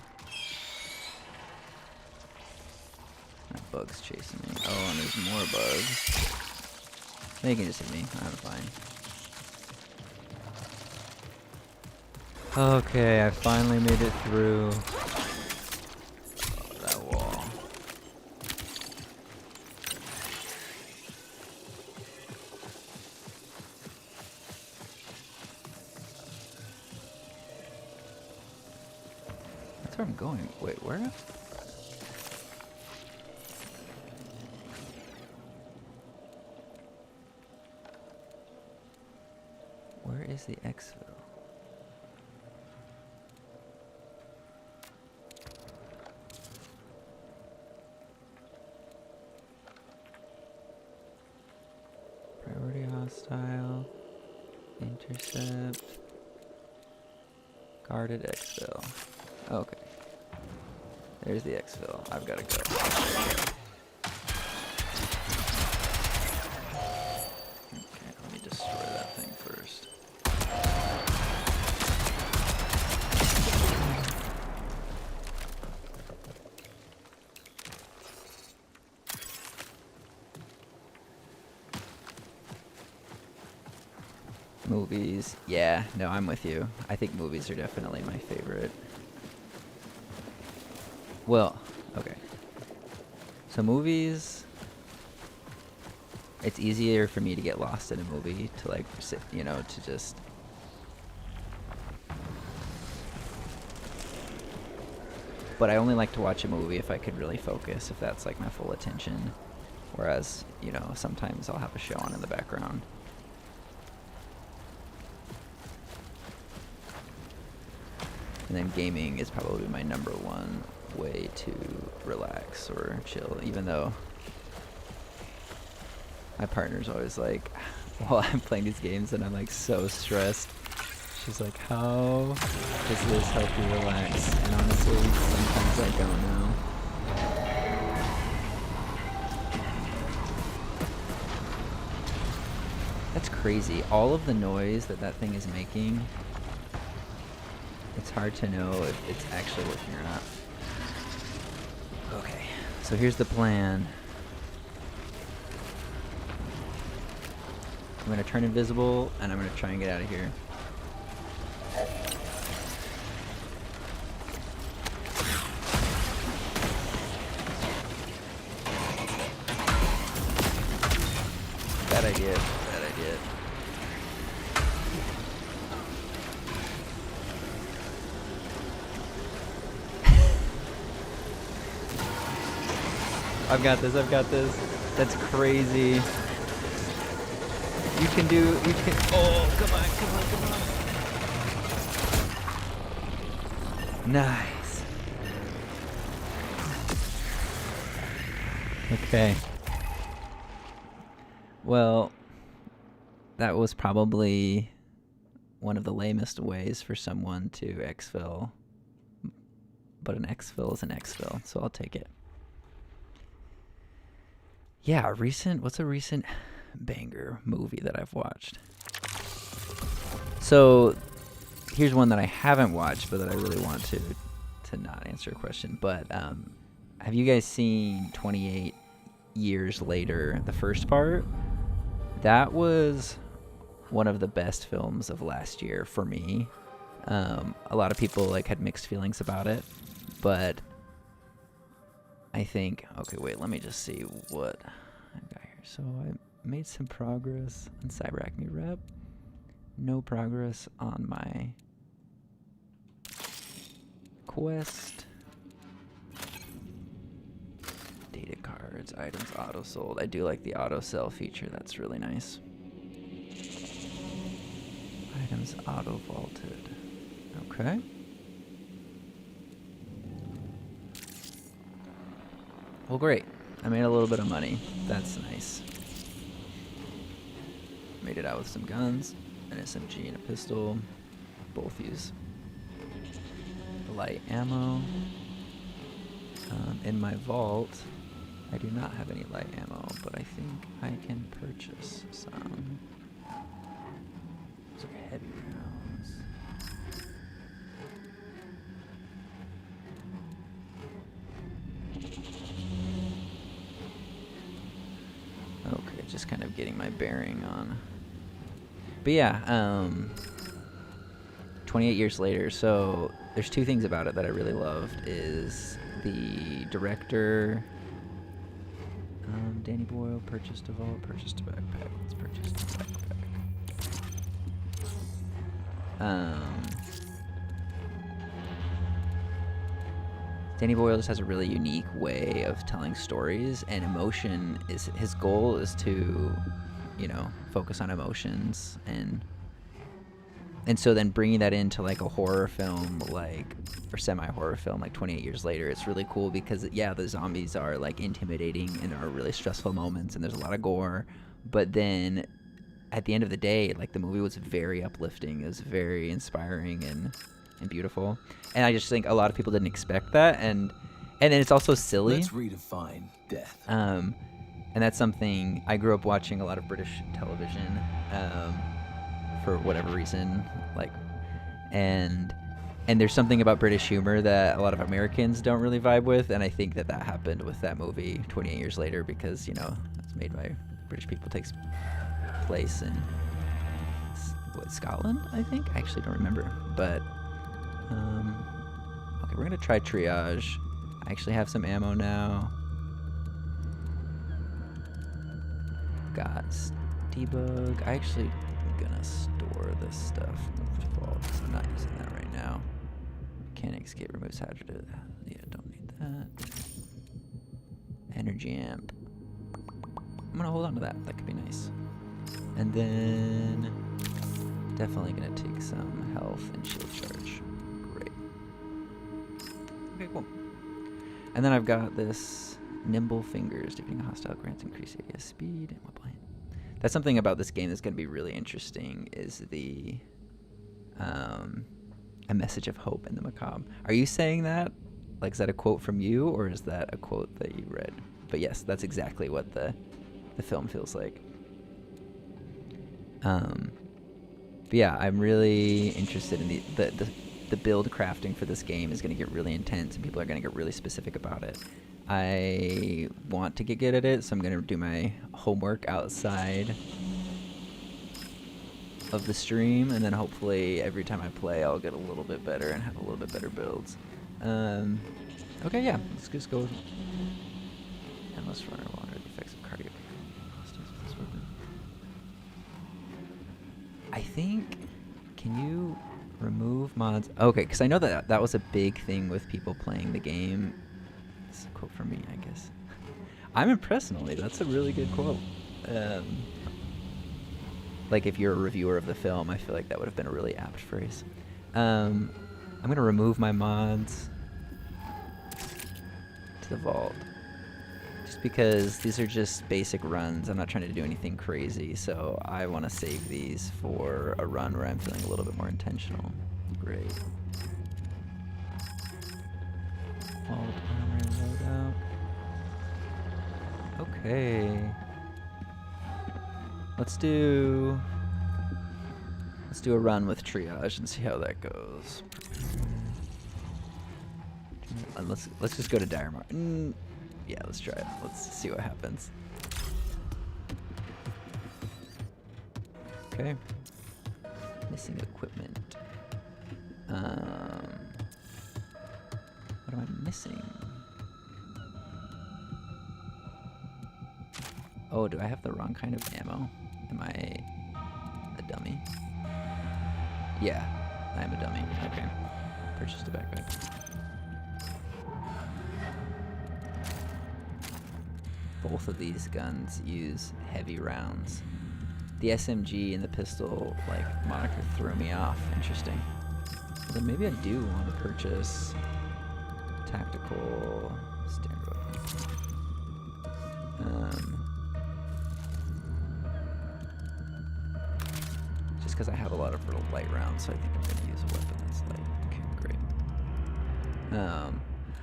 S1: That bug's chasing me. Oh, and there's more bugs. They can just hit me. I'm fine. Okay, I finally made it through. Oh, that wall. That's where I'm going. Wait, where? Where is the exfil? Priority hostile. Intercept. Guarded exfil. Okay. There's the exfil. I've got to go. Okay, let me destroy that thing first. Movies. Yeah, no, I'm with you. I think movies are definitely my favorite. Well, okay. So movies, it's easier for me to get lost in a movie, to like sit, you know, to just... But I only like to watch a movie if I could really focus, if that's like my full attention. Whereas, you know, sometimes I'll have a show on in the background. And then gaming is probably my number one way to relax or chill, even though my partner's always like, while I'm playing these games and I'm like so stressed, she's like, how does this help you relax? And honestly, sometimes I don't know. That's crazy. All of the noise that that thing is making, it's hard to know if it's actually working or not. Okay, so here's the plan. I'm gonna turn invisible and I'm gonna try and get out of here. Bad idea, bad idea. I've got this, I've got this. That's crazy. You can, oh, come on, come on, come on. Nice. Okay. Well, that was probably one of the lamest ways for someone to exfil, but an exfil is an exfil, so I'll take it. Yeah, what's a recent banger movie that I've watched? So here's one that I haven't watched, but that I really want to not answer a question. But have you guys seen 28 Years Later, the first part? That was one of the best films of last year for me. A lot of people like had mixed feelings about it, but I think, okay, wait, let me just see what I got here. So I made some progress on CyberAcme Rep. No progress on my quest. Data cards, items auto sold. I do like the auto sell feature. That's really nice. Items auto vaulted. Okay. Well, great. I made a little bit of money. That's nice. Made it out with some guns, an SMG and a pistol. Both use light ammo. In my vault, I do not have any light ammo, but I think I can purchase some. Those are heavy rounds. Okay, just kind of getting my bearing on. But yeah, 28 Years Later. So there's two things about it that I really loved. Is the director, Danny Boyle, purchased a vault, purchased a backpack. Let's purchase a backpack. Danny Boyle just has a really unique way of telling stories, and emotion is his goal is to, focus on emotions, and so then bringing that into like a horror film, or semi-horror film, like 28 Years Later, it's really cool because the zombies are like intimidating and are really stressful moments, and there's a lot of gore, but then at the end of the day, like the movie was very uplifting. It was very inspiring and beautiful, and I just think a lot of people didn't expect that, and then it's also silly.
S4: Let's redefine death.
S1: And that's something I grew up watching a lot of British television, for whatever reason, and there's something about British humor that a lot of Americans don't really vibe with, and I think that happened with that movie 28 Years Later because it's made by British people, takes place in Scotland, I think. I actually don't remember, but okay, we're gonna try triage. I actually have some ammo now. Got debug. I actually am gonna store this stuff. I'm not using that right now. Mechanics kit removes hazardous. Yeah, don't need that. Energy amp. I'm gonna hold on to that. That could be nice. And then definitely gonna take some health and shield charge. Great. Okay, cool. And then I've got this nimble fingers. Defeating a hostile grants increased ADS speed and weapon. That's something about this game that's gonna be really interesting. Is the a message of hope in the macabre. Are you saying that? Like, is that a quote from you, or is that a quote that you read? But yes, that's exactly what the film feels like. But yeah, I'm really interested in the build crafting for this game is going to get really intense, and people are going to get really specific about it. I want to get good at it, so I'm going to do my homework outside of the stream, and then hopefully every time I play I'll get a little bit better and have a little bit better builds. Okay, yeah, let's just go. Endless runner will under the effects of cardio. I think, can you remove mods? Okay, because I know that was a big thing with people playing the game. This is a quote from me, I guess. I'm impressed, Noli. That's a really good quote. Like, if you're a reviewer of the film, I feel like that would have been a really apt phrase. I'm gonna remove my mods to the vault. Just because these are just basic runs. I'm not trying to do anything crazy, so I want to save these for a run where I'm feeling a little bit more intentional. Great. Vault armor loadout. Okay. Let's do a run with triage and see how that goes. And let's just go to Dire Mark. Yeah, let's try it. Let's see what happens. Okay. Missing equipment. What am I missing? Oh, do I have the wrong kind of ammo? Am I a dummy? Yeah, I'm a dummy. Okay. Purchased a backpack. Both of these guns use heavy rounds. The SMG and the pistol, like, moniker threw me off. Interesting. Well, then maybe I do want to purchase tactical standard weapon. Just because I have a lot of real light rounds, so I think I'm going to use a weapon that's light. Okay, great.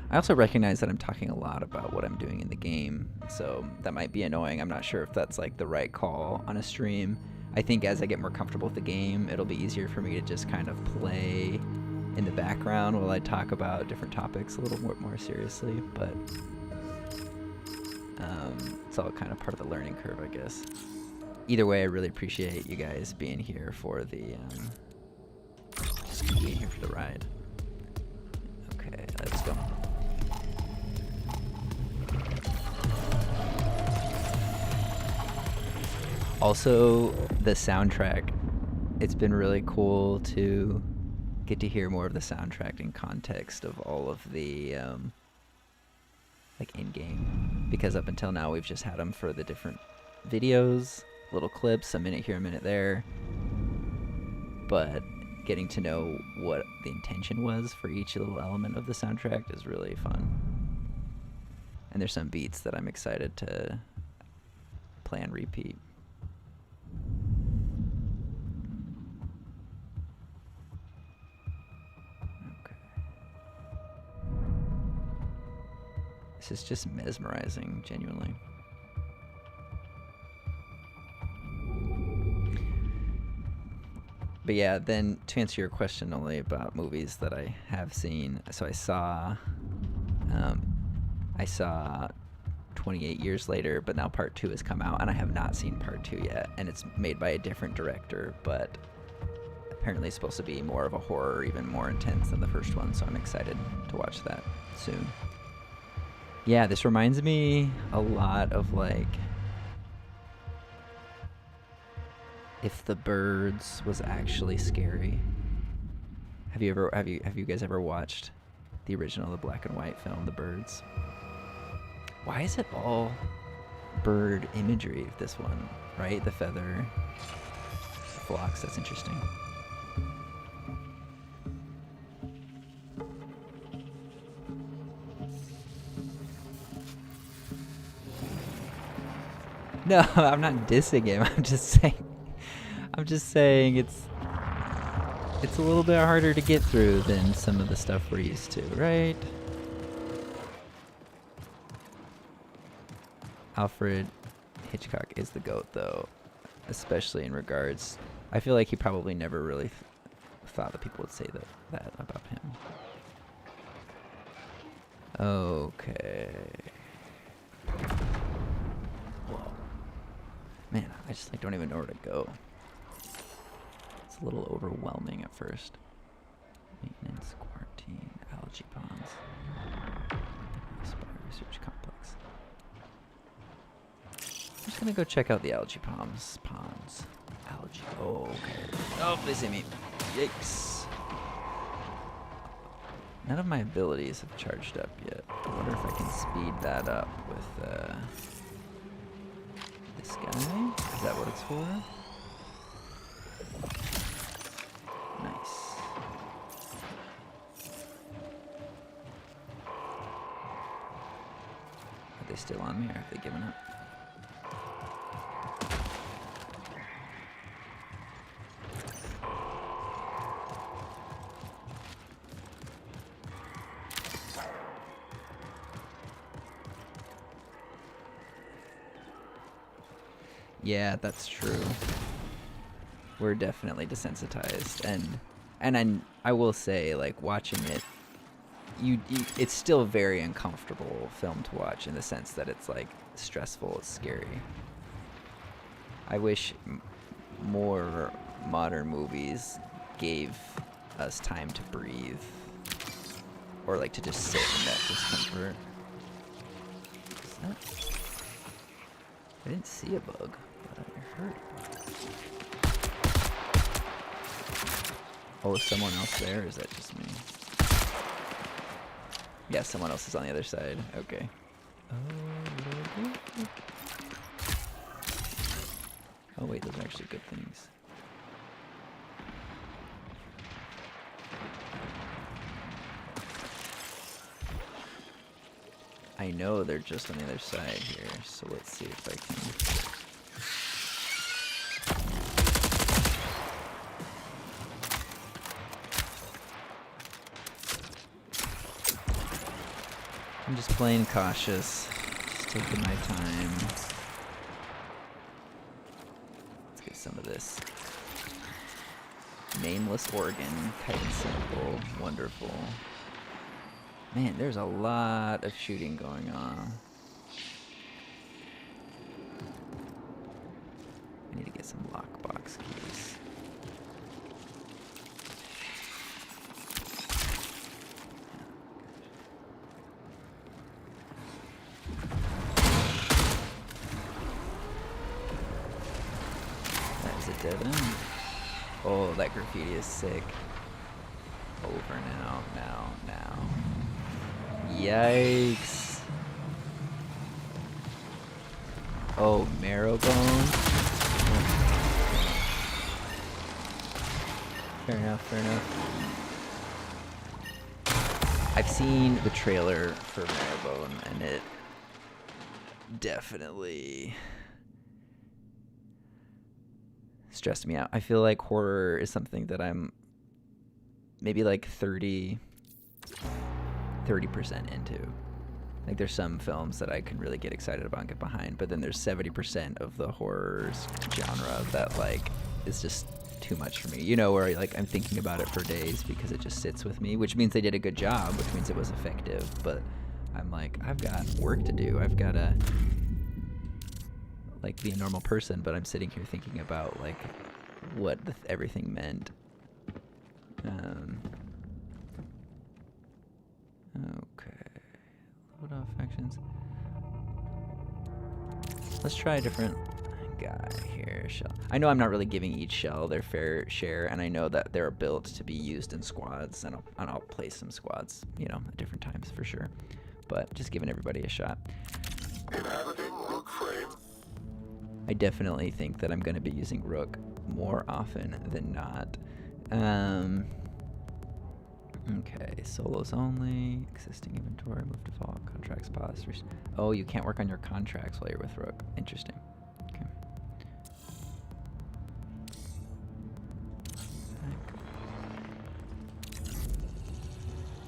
S1: I also recognize that I'm talking a lot about what I'm doing in the game, so that might be annoying. I'm not sure if that's like the right call on a stream. I think as I get more comfortable with the game, it'll be easier for me to just kind of play in the background while I talk about different topics a little more seriously, but it's all kind of part of the learning curve, I guess. Either way, I really appreciate you guys being here for the just being here for the ride. Okay, let's go. Also, the soundtrack. It's been really cool to get to hear more of the soundtrack in context of all of the like in-game, because up until now we've just had them for the different videos, little clips, a minute here, a minute there, but getting to know what the intention was for each little element of the soundtrack is really fun. And there's some beats that I'm excited to play and repeat. This is just mesmerizing, genuinely. But yeah, then to answer your question only about movies that I have seen, so I saw 28 Years Later, but now part 2 has come out, and I have not seen part 2 yet, and it's made by a different director, but apparently it's supposed to be more of a horror, even more intense than the first one, so I'm excited to watch that soon. Yeah, this reminds me a lot of, like, If the Birds was actually scary. Have you guys ever watched the original, the black and white film, The Birds? Why is it all bird imagery, this one, right? The feather, the flocks, that's interesting. No, I'm not dissing him. I'm just saying it's a little bit harder to get through than some of the stuff we're used to, right? Alfred Hitchcock is the GOAT, though, especially in regards. I feel like he probably never really thought that people would say that about him. Okay. Whoa. Man, I just don't even know where to go. It's a little overwhelming at first. Maintenance, quarantine, algae ponds. Spire research complex. I'm just gonna go check out the algae ponds. Algae. Oh, okay. Oh, they see me. Yikes. None of my abilities have charged up yet. I wonder if I can speed that up with this guy. Is that what it's for? Nice. they still on me, or have they given up? Yeah, that's true. We're definitely desensitized, and I will say, like, watching it, it's still a very uncomfortable film to watch in the sense that it's like stressful, it's scary. I wish more modern movies gave us time to breathe, or like to just sit in that discomfort. Is that? I didn't see a bug, but I heard a bug. Oh, is someone else there, or is that just me? Yeah, someone else is on the other side. Okay. Oh wait, those are actually good things. I know they're just on the other side here, so let's see if I can... I'm just playing cautious, just taking my time. Let's get some of this. Nameless organ, chitin sample, wonderful. Man, there's a lot of shooting going on. I need to get some lockbox keys. That is a dead end. Oh, that graffiti is sick. Over now, now. Yikes. Oh, marrowbone. Fair enough. I've seen the trailer for Marrowbone, and it definitely stressed me out. I feel like horror is something that I'm maybe like 30% into. Like, there's some films that I can really get excited about and get behind, but then there's 70% of the horror genre that, like, is just too much for me. You know, where, like, I'm thinking about it for days because it just sits with me, which means they did a good job, which means it was effective, but I'm like, I've got work to do. I've got to, like, be a normal person, but I'm sitting here thinking about, like, what everything meant. Okay. Load off actions. Let's try a different guy here. Shell. I know I'm not really giving each shell their fair share, and I know that they're built to be used in squads, and I'll play some squads, you know, at different times for sure. But just giving everybody a shot. I definitely think that I'm going to be using Rook more often than not. Okay, solos only, existing inventory, move default, contracts, pause. Oh, you can't work on your contracts while you're with Rook. Interesting. Okay.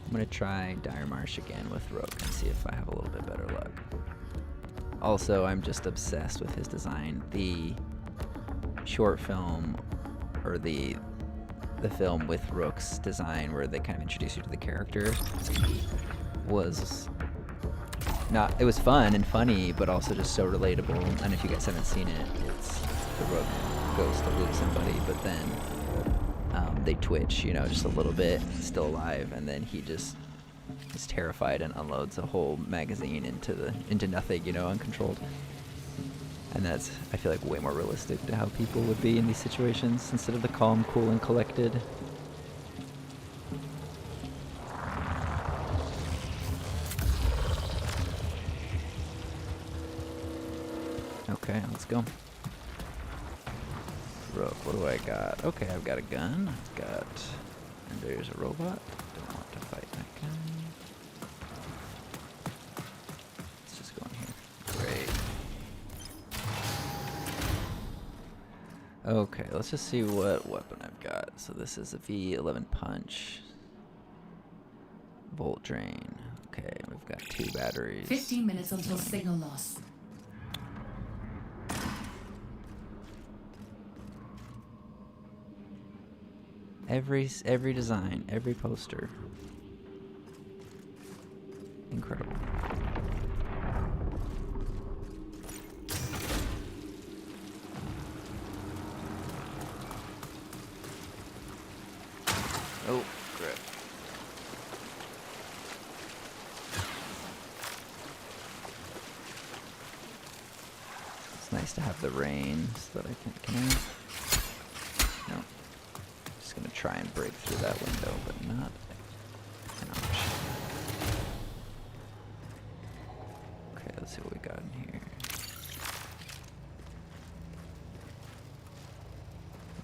S1: I'm gonna try Dire Marsh again with Rook and see if I have a little bit better luck. Also, I'm just obsessed with his design. The short film, or the film with Rook's design where they kind of introduce you to the character, was not, it was fun and funny, but also just so relatable. And if you guys haven't seen it, it's the Rook goes to loot somebody, but then they twitch, you know, just a little bit, still alive, and then he just is terrified and unloads a whole magazine into nothing, you know, uncontrolled. And that's, I feel like, way more realistic to how people would be in these situations instead of the calm, cool, and collected. Okay, let's go. Rook, what do I got? Okay, I've got a gun. I've got... And there's a robot. Don't want to fight that guy. Let's just go in here. Okay, let's just see what weapon I've got. So this is a V11 punch. Volt drain. Okay, we've got 2 batteries.
S2: 15 minutes until signal loss.
S1: Every design, every poster. Incredible. Oh, crap. It's nice to have the rain so that I can I? No. Just gonna try and break through that window, but not. Ouch. Okay, let's see what we got in here.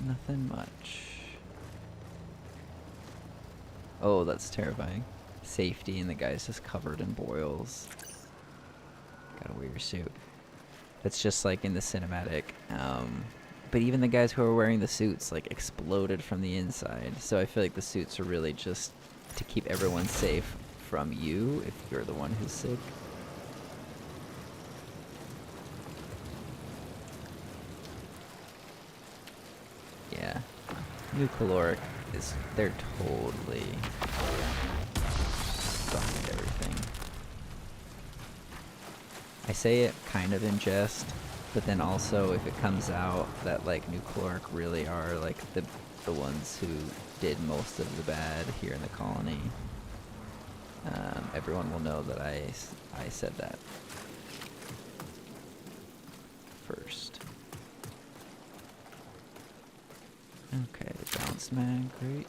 S1: Nothing much. Oh, that's terrifying. Safety, and the guy's just covered in boils. Gotta wear your suit. That's just like in the cinematic. But even the guys who are wearing the suits like exploded from the inside. So I feel like the suits are really just to keep everyone safe from you if you're the one who's sick. Yeah. New caloric is, they're totally behind everything. I say it kind of in jest, but then also if it comes out that like New Caloric really are like the ones who did most of the bad here in the colony, everyone will know that I said that first. Okay, bounce mag, great.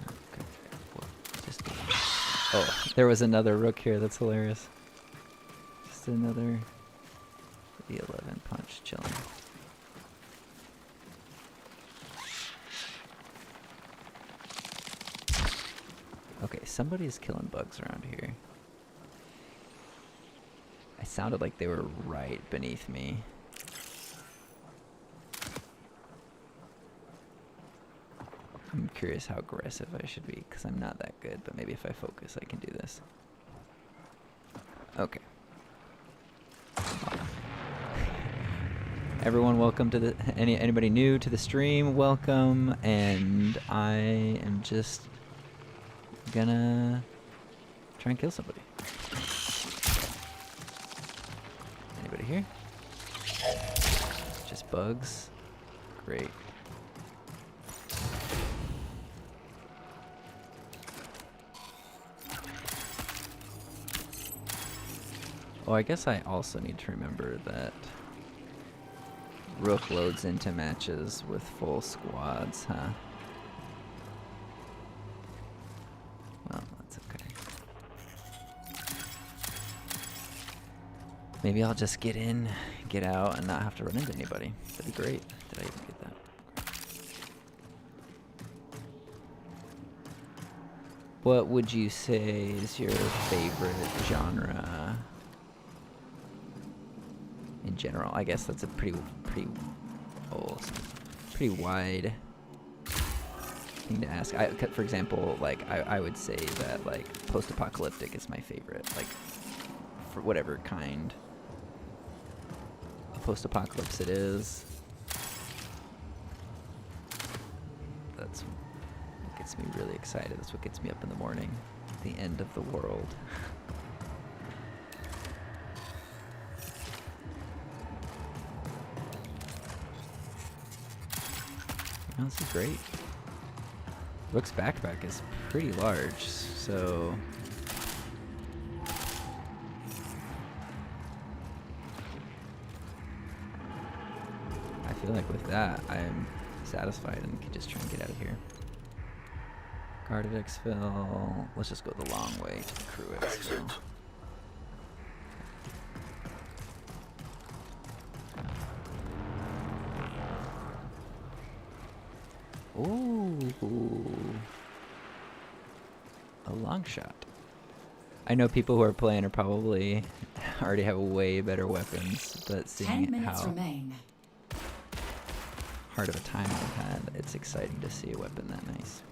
S1: Okay, well, just oh, there was another rook here. That's hilarious. Just another V11 punch chilling. Okay, somebody's killing bugs around here. I sounded like they were right beneath me. I'm curious how aggressive I should be, because I'm not that good, but maybe if I focus I can do this. Okay. Everyone, welcome to the anybody new to the stream, welcome, and I am just gonna try and kill somebody. Anybody here? Just bugs? Great. Oh, I guess I also need to remember that Rook loads into matches with full squads, huh? Well, that's okay. Maybe I'll just get in, get out, and not have to run into anybody. That'd be great. Did I even get that? What would you say is your favorite genre in general? I guess that's a pretty wide thing to ask. For example, like I would say that like post-apocalyptic is my favorite, like for whatever kind of post-apocalypse it is. That's what gets me really excited. That's what gets me up in the morning. The end of the world. Oh, this is great. Rook's backpack is pretty large, so I feel like with that I'm satisfied and can just try and get out of here. Guarded exfil. Let's just go the long way to the crew exfil. Ooh. a long shot. I know people who are playing are probably already have way better weapons, but
S2: 10
S1: seeing
S2: minutes
S1: how
S2: remain.
S1: hard of a time I've had, it's exciting to see a weapon that nice.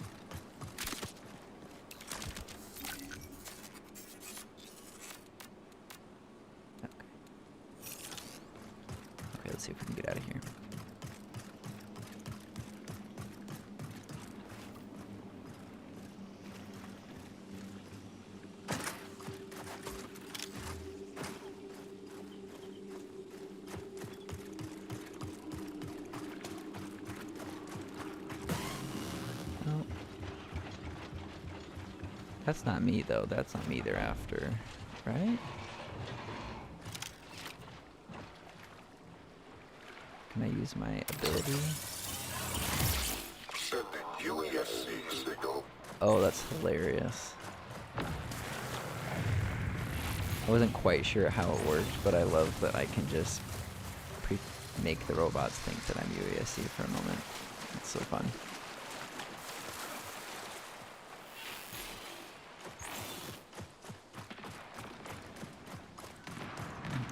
S1: Okay, let's see if we can get out of here. Oh. That's not me though, that's not me they're after, right? Can I use my ability?
S4: Sending UESC signal.
S1: Oh, that's hilarious. I wasn't quite sure how it worked, but I love that I can just make the robots think that I'm UESC for a moment. It's so fun.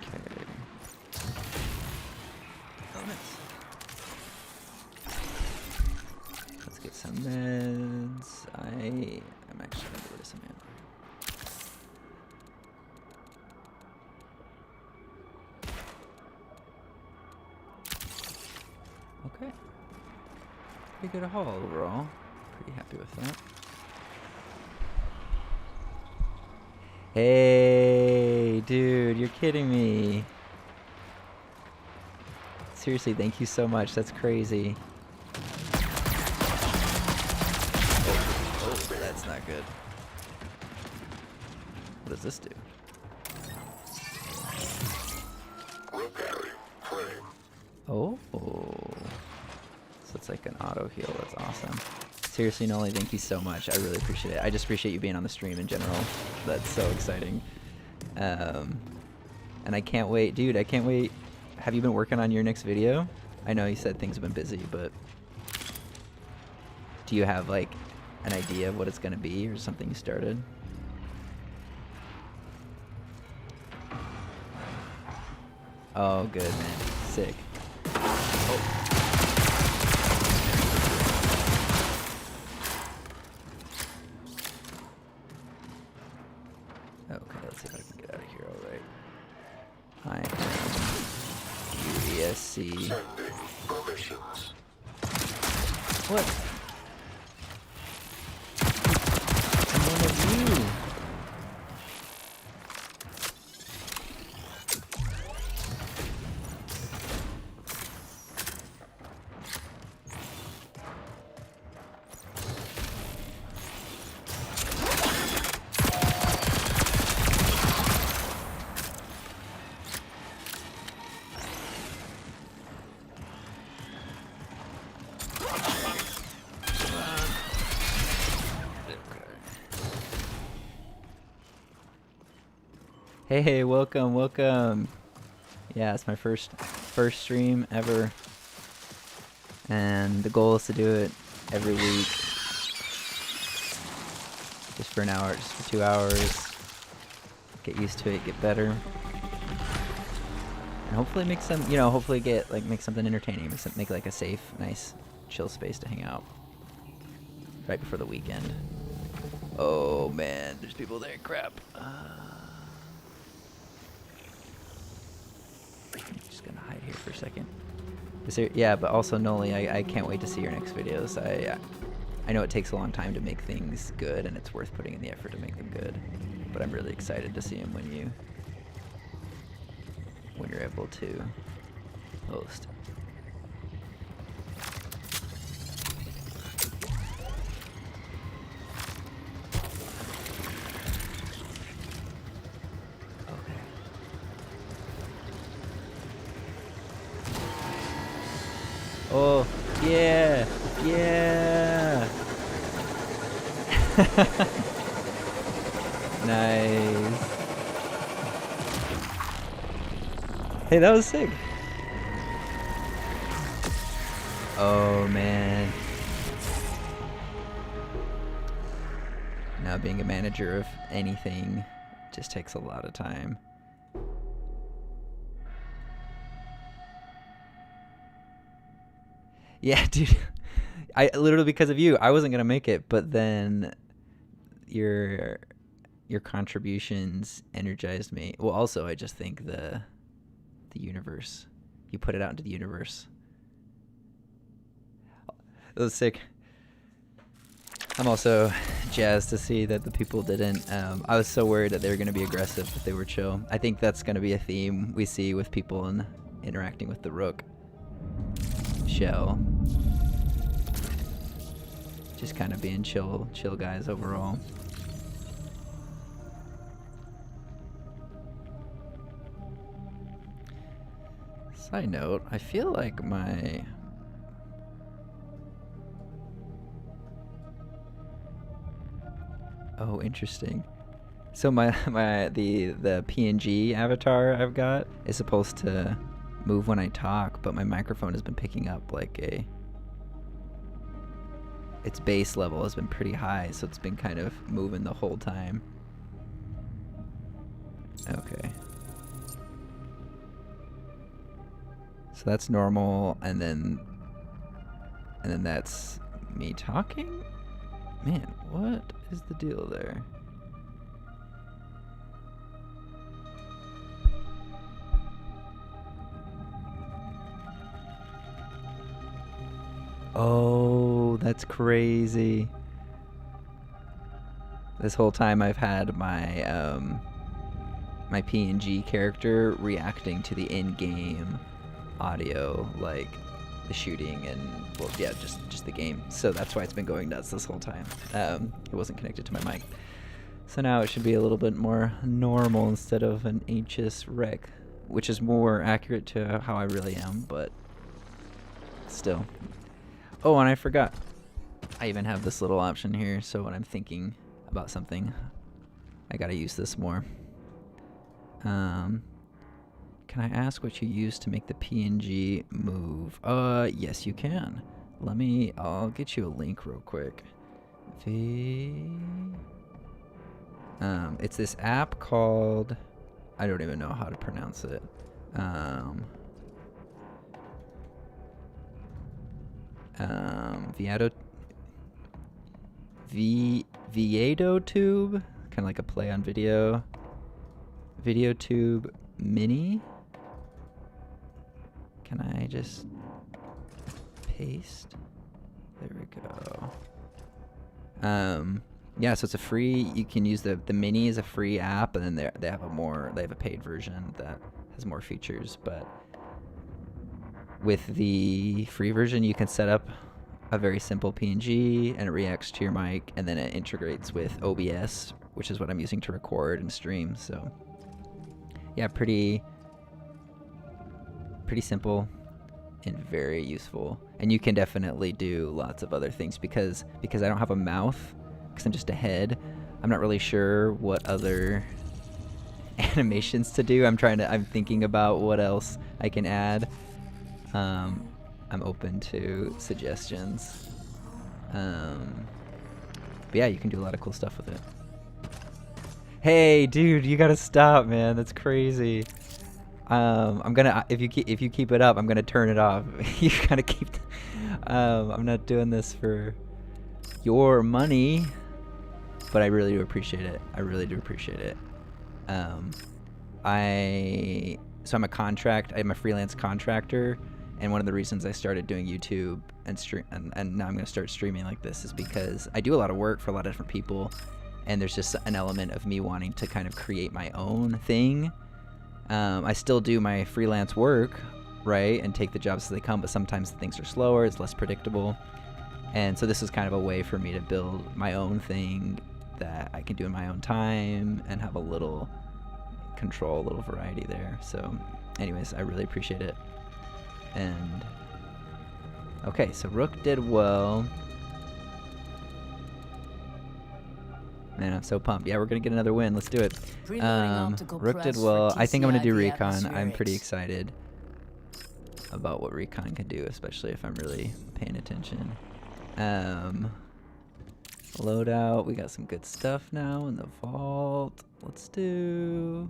S1: Okay. Oh, nice. Let's get some meds. I'm actually gonna go to some ammo. Okay. Pretty good haul overall. Pretty happy with that. Hey, dude, you're kidding me. Seriously, thank you so much. That's crazy. Oh, that's not good. What does this do?
S4: Repairing frame.
S1: Oh. So it's like an auto heal. That's awesome. Seriously, Noli, thank you so much. I really appreciate it. I just appreciate you being on the stream in general. That's so exciting. And I can't wait. Dude, I can't wait. Have you been working on your next video? I know you said things have been busy, but do you have like an idea of what it's going to be or something you started? Oh, good, man. Sick. Oh. Okay, let's see if I can get out of here all right. I am UESC.
S4: Sending permissions.
S1: What? I'm one of you. Hey, welcome, welcome. Yeah, it's my first stream ever. And the goal is to do it every week. Just for an hour, just for 2 hours. Get used to it, get better. And hopefully make some, you know, hopefully make something entertaining, make like a safe, nice, chill space to hang out. Right before the weekend. Oh man, there's people there, crap. Just gonna hide here for a second. Is there, yeah, but also Noli, I can't wait to see your next videos. I know it takes a long time to make things good, and it's worth putting in the effort to make them good. But I'm really excited to see them when you're able to host. Oh, yeah, yeah. Nice. Hey, that was sick. Oh, man. Being a manager of anything just takes a lot of time. Yeah, dude. I literally, because of you, I wasn't gonna make it, but then your contributions energized me. Well, also I just think the universe, you put it out into the universe. It was sick. I'm also jazzed to see that the people didn't. I was so worried that they were going to be aggressive, but they were chill. I think that's going to be a theme we see with people interacting with the Rook shell. Just kind of being chill guys overall. Side note, I feel like my... Oh, interesting. So the PNG avatar I've got is supposed to move when I talk, but my microphone has been picking up like its bass level has been pretty high, so it's been kind of moving the whole time. Okay. So that's normal, and then that's me talking? Man, what is the deal there? Oh, that's crazy. This whole time I've had my my PNG character reacting to the in-game audio, like the shooting and, well, yeah, just the game. So that's why it's been going nuts this whole time. It wasn't connected to my mic. So now it should be a little bit more normal instead of an anxious wreck, which is more accurate to how I really am, but still. Oh, and I forgot. I even have this little option here, so when I'm thinking about something, I gotta use this more. Can I ask what you use to make the PNG move? Yes you can. I'll get you a link real quick. It's this app called, I don't even know how to pronounce it. ViadoTube, kind of like a play on video. VideoTube Mini. Can I just paste? There we go. Yeah, so it's a free, you can use the Mini is a free app, and then they have a paid version that has more features, but with the free version you can set up a very simple PNG and it reacts to your mic, and then it integrates with OBS, which is what I'm using to record and stream. So yeah, pretty simple and very useful. And you can definitely do lots of other things because I don't have a mouth, because I'm just a head. I'm not really sure what other animations to do. I'm thinking about what else I can add. I'm open to suggestions. But yeah, you can do a lot of cool stuff with it. Hey, dude, you gotta stop, man. That's crazy. I'm gonna, if you keep it up, I'm gonna turn it off. You gotta keep. I'm not doing this for your money, but I really do appreciate it. I really do appreciate it. I'm a freelance contractor, and one of the reasons I started doing YouTube and now I'm gonna start streaming like this is because I do a lot of work for a lot of different people, and there's just an element of me wanting to kind of create my own thing. I still do my freelance work, right, and take the jobs as they come, but sometimes things are slower, it's less predictable. And so this is kind of a way for me to build my own thing that I can do in my own time and have a little control, a little variety there. So anyways, I really appreciate it. And okay, so Rook did well. Man, I'm so pumped. Yeah, we're gonna get another win. Let's do it. Rook did well. I think I'm gonna do Recon. I'm pretty excited about what Recon can do, especially if I'm really paying attention. Loadout. We got some good stuff now in the vault. Let's do...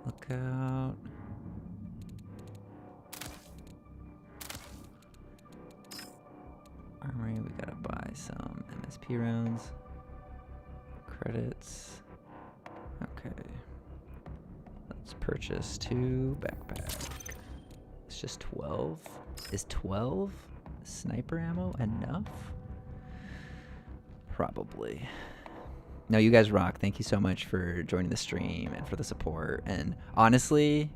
S1: Lookout. Armory, we gotta buy some MSP rounds. Credits. Okay. Let's purchase 2 backpack. It's just 12. Is 12 sniper ammo enough? Probably. No, you guys rock. Thank you so much for joining the stream and for the support. And honestly,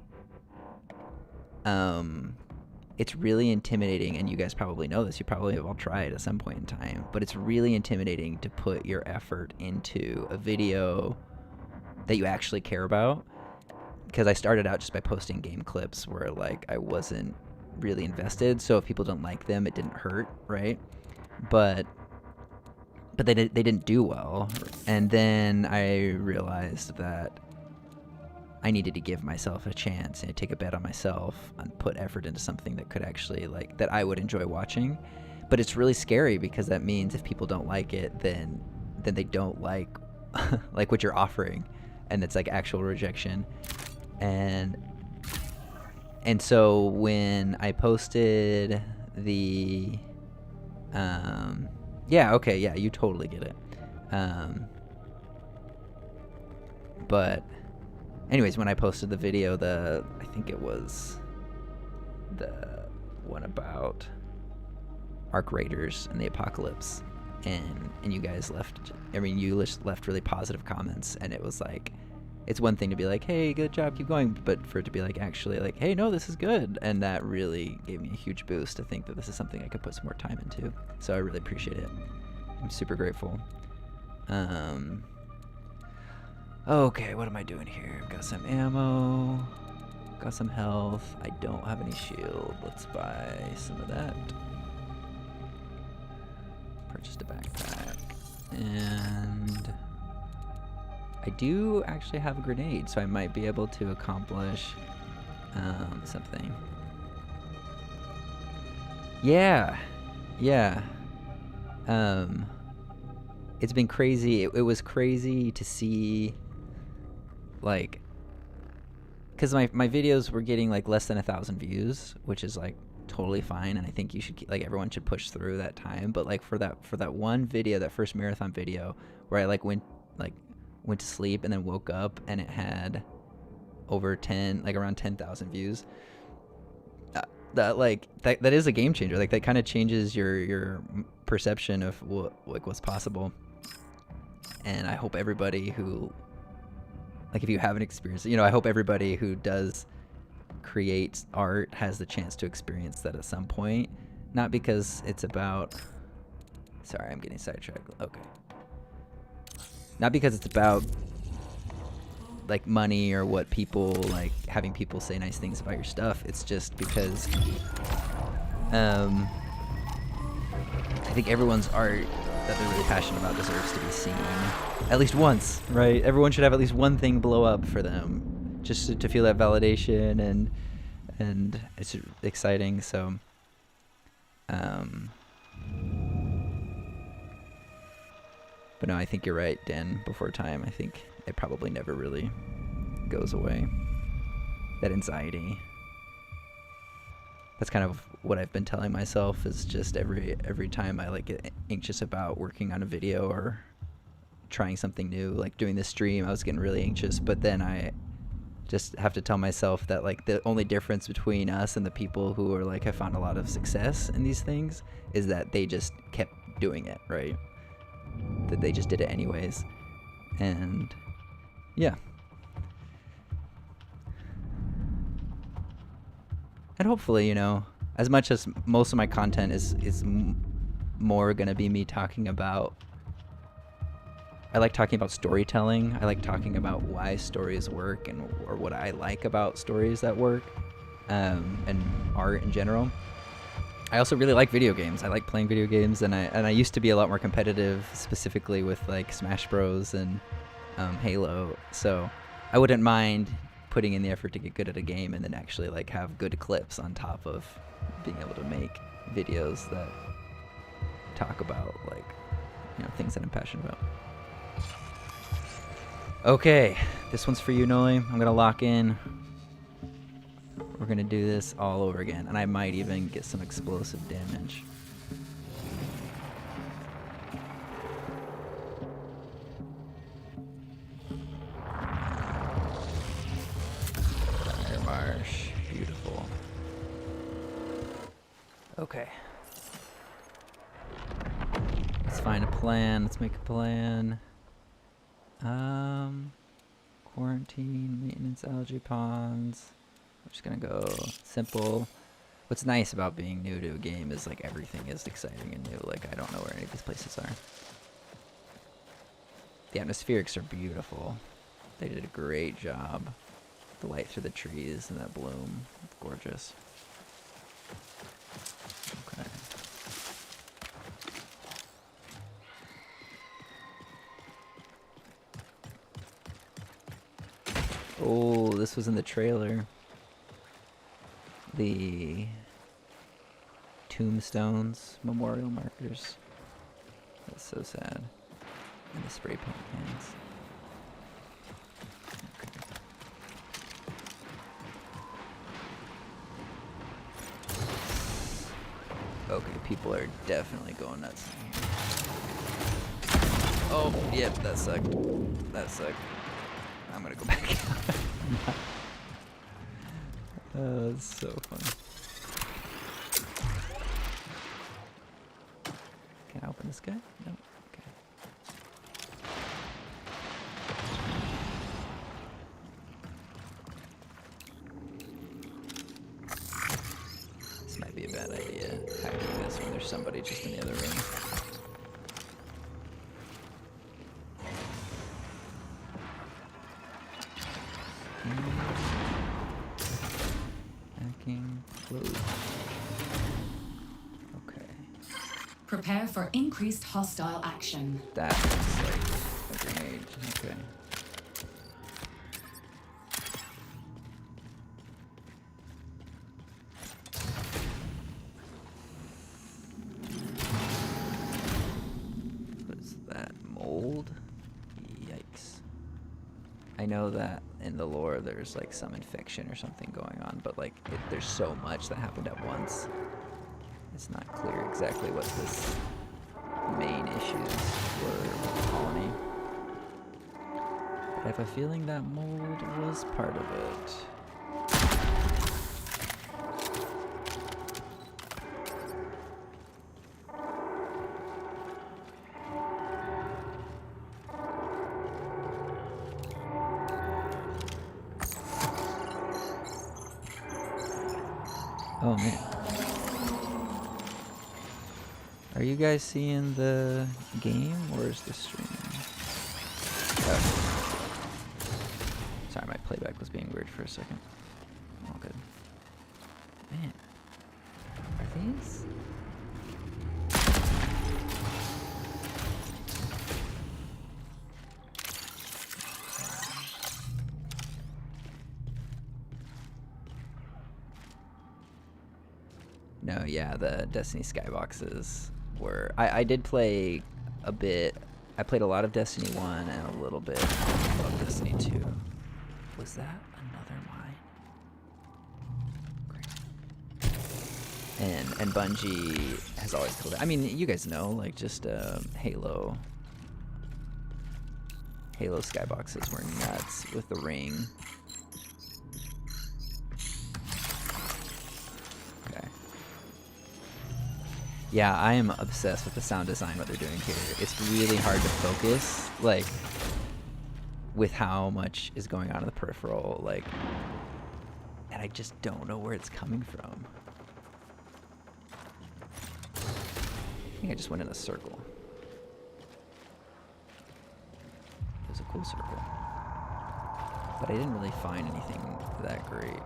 S1: it's really intimidating, and you guys probably know this. You probably have all tried at some point in time, but it's really intimidating to put your effort into a video that you actually care about. Because I started out just by posting game clips where like I wasn't really invested, so if people don't like them, it didn't hurt, right? But they didn't do well, and then I realized that I needed to give myself a chance and take a bet on myself and put effort into something that could actually like that I would enjoy watching. But it's really scary because that means if people don't like it, then they don't like like what you're offering, and it's like actual rejection. And so when I posted the yeah, okay, yeah, you totally get it. But anyways, when I posted the video, I think it was the one about Arc Raiders and the Apocalypse, and you guys left, I mean, you left really positive comments, and it was like, it's one thing to be like, hey, good job, keep going, but for it to be like, actually like, hey, no, this is good, and that really gave me a huge boost to think that this is something I could put some more time into. So I really appreciate it. I'm super grateful. Okay, what am I doing here? I've got some ammo, got some health. I don't have any shield. Let's buy some of that. Purchased a backpack, and I do actually have a grenade, so I might be able to accomplish something. Yeah. It's been crazy. It was crazy to see, like, because my videos were getting like less than 1,000 views, which is like totally fine, and I think you should like everyone should push through that time. But like for that one video, that first marathon video, where I like went to sleep and then woke up and it had over around 10,000 views. That is a game changer. Like that kind of changes your perception of what's possible. And I hope everybody who, like, if you haven't experienced it, I hope everybody who does create art has the chance to experience that at some point. Not because it's about, sorry, I'm getting sidetracked. Okay. Not because it's about like money or what people like, having people say nice things about your stuff. It's just because I think everyone's art that they're really passionate about deserves to be seen at least once, right? Everyone should have at least one thing blow up for them, just to feel that validation, and it's exciting. So but no, I think you're right, Dan. Before time, I think it probably never really goes away. That anxiety. That's kind of what I've been telling myself, is just every time I like get anxious about working on a video or trying something new, like doing this stream, I was getting really anxious, but then I just have to tell myself that like the only difference between us and the people who are like have found a lot of success in these things is that they just kept doing it, right? That they just did it anyways. And yeah. And hopefully, as much as most of my content is more going to be me talking about, I like talking about storytelling. I like talking about why stories work or what I like about stories that work, and art in general. I also really like video games. I like playing video games, and I used to be a lot more competitive, specifically with like Smash Bros and Halo. So I wouldn't mind putting in the effort to get good at a game and then actually like have good clips on top of being able to make videos that talk about like, you know, things that I'm passionate about. Okay, this one's for you, Noli. I'm gonna lock in. We're gonna do this all over again, and I might even get some explosive damage. Fire Marsh, beautiful. Okay. Let's find a plan. Let's make a plan. Quarantine, maintenance, algae ponds. I'm just gonna go simple. What's nice about being new to a game is like everything is exciting and new. Like I don't know where any of these places are. The atmospherics are beautiful. They did a great job. The light through the trees and that bloom, gorgeous. Okay. Oh, this was in the trailer. The tombstones, memorial markers. That's so sad. And the spray paint cans. Okay, people are definitely going nuts. Oh, yep, that sucked. That sucked. I'm gonna go back out. That's so funny. Can I open this guy? No. Okay. This might be a bad idea, hacking this when there's somebody just in the other room. Okay.
S2: Prepare for increased hostile action.
S1: That looks like a grenade. Okay. What is that? Mold? Yikes. I know that in the lore there's like some infection or something going on, but like there's so much that happened at once. It's not clear exactly what this main issues were with the colony. But I have a feeling that mold was part of it. Oh man. Are you guys seeing the game or is the stream? Oh. Sorry, my playback was being weird for a second. All good. Man. Are these? No, yeah, the Destiny skyboxes were... I did play a bit. I played a lot of Destiny 1 and a little bit of Destiny 2. Was that another mine? Great. And Bungie has always told it. I mean, you guys know, like, just Halo skyboxes were nuts with the ring. Yeah, I am obsessed with the sound design, what they're doing here. It's really hard to focus, like, with how much is going on in the peripheral, like, and I just don't know where it's coming from. I think I just went in a circle. It was a cool circle. But I didn't really find anything that great.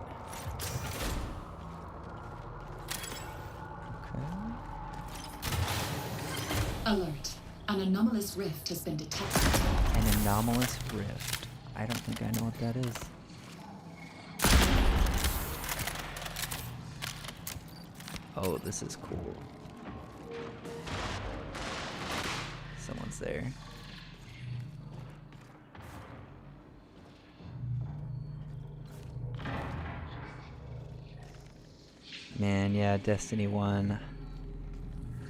S2: Alert. An anomalous rift has been detected.
S1: An anomalous rift. I don't think I know what that is. Oh, this is cool. Someone's there. Man, yeah, Destiny 1.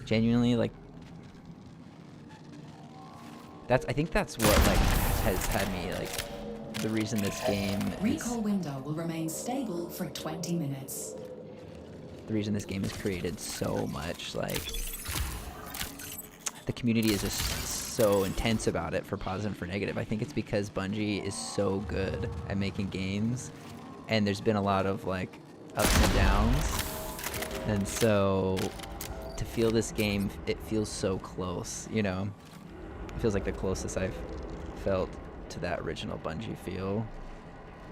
S1: Genuinely, like, I think that's what, like, has had me, like, the reason this game
S2: Recall window will remain stable for 20 minutes.
S1: The reason this game has created so much, like, the community is just so intense about it, for positive and for negative. I think it's because Bungie is so good at making games, and there's been a lot of, like, ups and downs. And so to feel this game, it feels so close, you know? It feels like the closest I've felt to that original Bungie feel,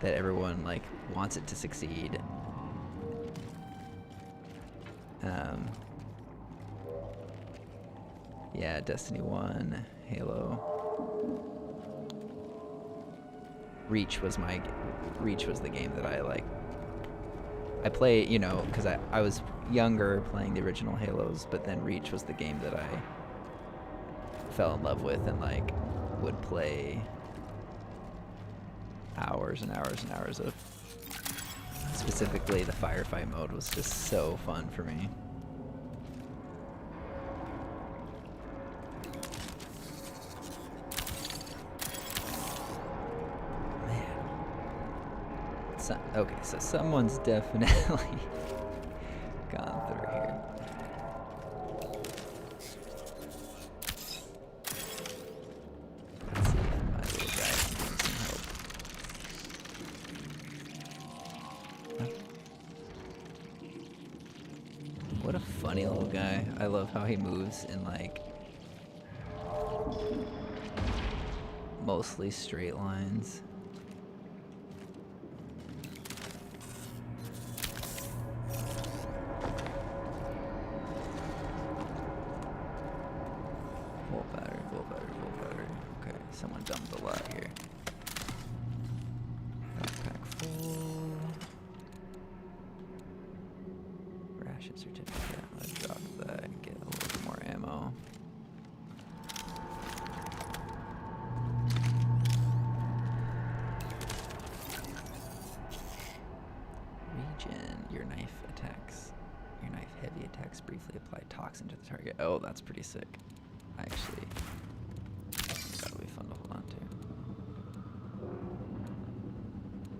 S1: that everyone, like, wants it to succeed. Yeah, Destiny 1, Halo. Reach was the game that I play, you know, because I was younger playing the original Halos, but then Reach was the game that I fell in love with and, like, would play hours and hours and hours of. Specifically, the firefight mode was just so fun for me. Okay, so someone's definitely gone through here. Let's see if my little guy can use some help. Huh? What a funny little guy. I love how he moves in, like, mostly straight lines. Someone dumped a lot here. Backpack full. Ration certificate. Let's drop that and get a little bit more ammo. Regen. Your knife heavy attacks briefly apply toxin to the target. Oh, that's pretty sick. Actually. That'll be fun to hold on to.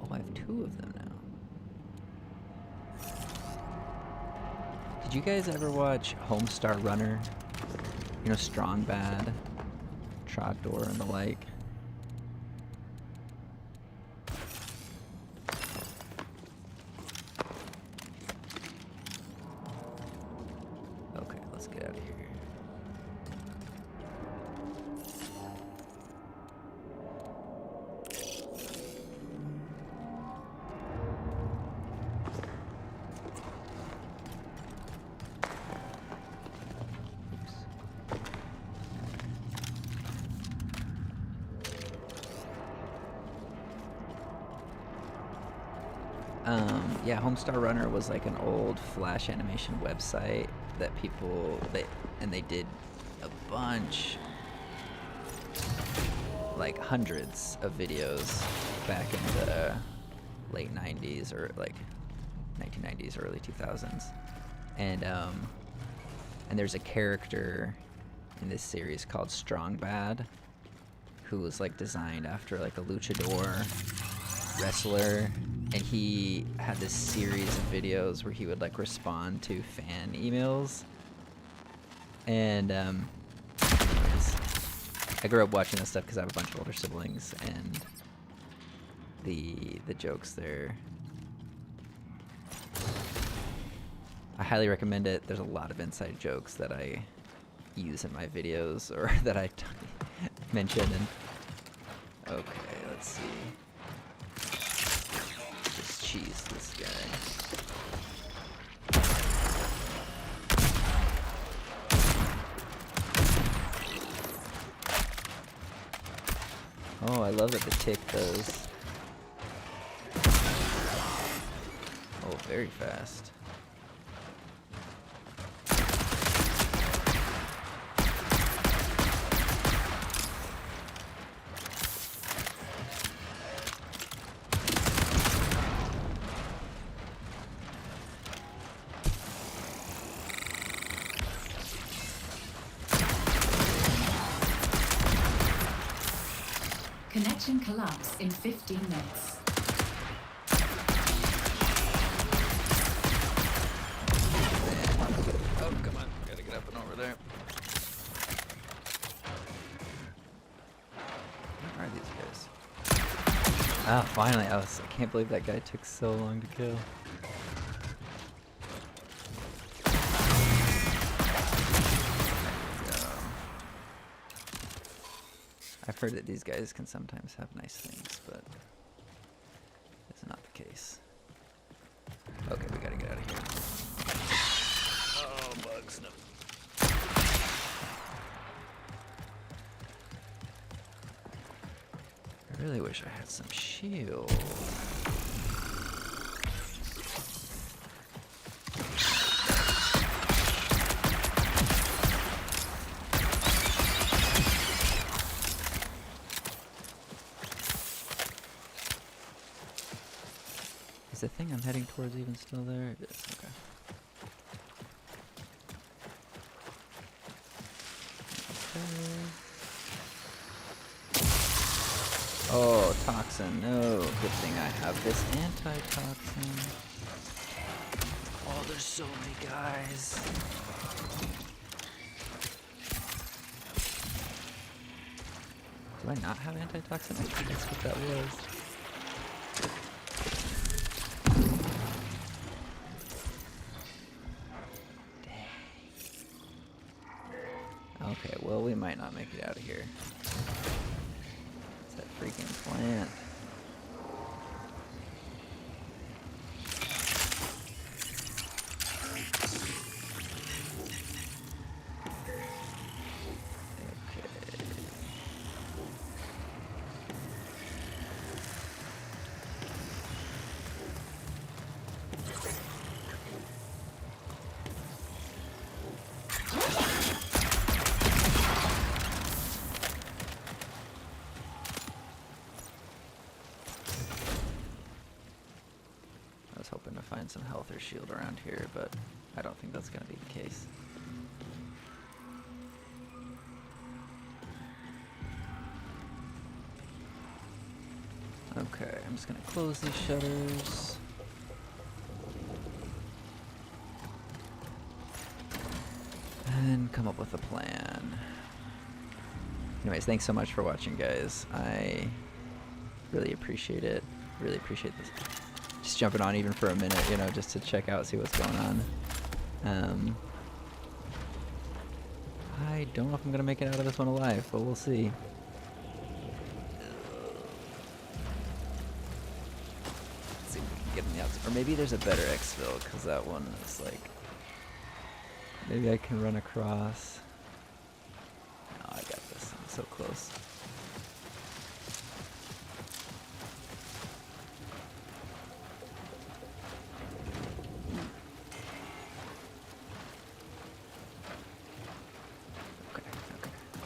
S1: Oh, I have 2 of them now. Did you guys ever watch Homestar Runner? You know, Strong Bad, Trogdor, and the like? Okay, let's get out of here. Yeah, Homestar Runner was like an old Flash animation website that they did a bunch, like hundreds of videos back in the late 90s or like 1990s, early 2000s. And there's a character in this series called Strong Bad, who was like designed after like a luchador wrestler, and he had this series of videos where he would like respond to fan emails. And I grew up watching this stuff because I have a bunch of older siblings, and the jokes there, I highly recommend it. There's a lot of inside jokes that I use in my videos or that I mention. And okay, let's see. Just cheese this guy. Oh, I love that the tick does. Oh, very fast.
S2: Catch and collapse in 15 minutes.
S1: Oh, come on. Gotta get up and over there. Where are these guys? Ah, finally. I can't believe that guy took so long to kill. I've heard that these guys can sometimes have nice things, but it's not the case. Okay, we gotta get out of here. Oh, bugs, no. I really wish I had some shield. Is the thing I'm heading towards even still there? It is, okay. Oh, toxin. No. Good thing I have this anti-toxin. Oh, there's so many guys. Do I not have anti-toxin? I think that's what that was. Okay, well, we might not make it out of here. It's that freaking plant. I was hoping to find some health or shield around here, but I don't think that's going to be the case. Okay, I'm just going to close these shutters. And come up with a plan. Anyways, thanks so much for watching, guys. I really appreciate it. Really appreciate this. Just jumping on even for a minute, you know, just to check out, see what's going on. I don't know if I'm gonna make it out of this one alive, but we'll see. Let's see if we can get on the outside. Or maybe there's a better exfil, because that one is like... Maybe I can run across. No, I got this. I'm so close.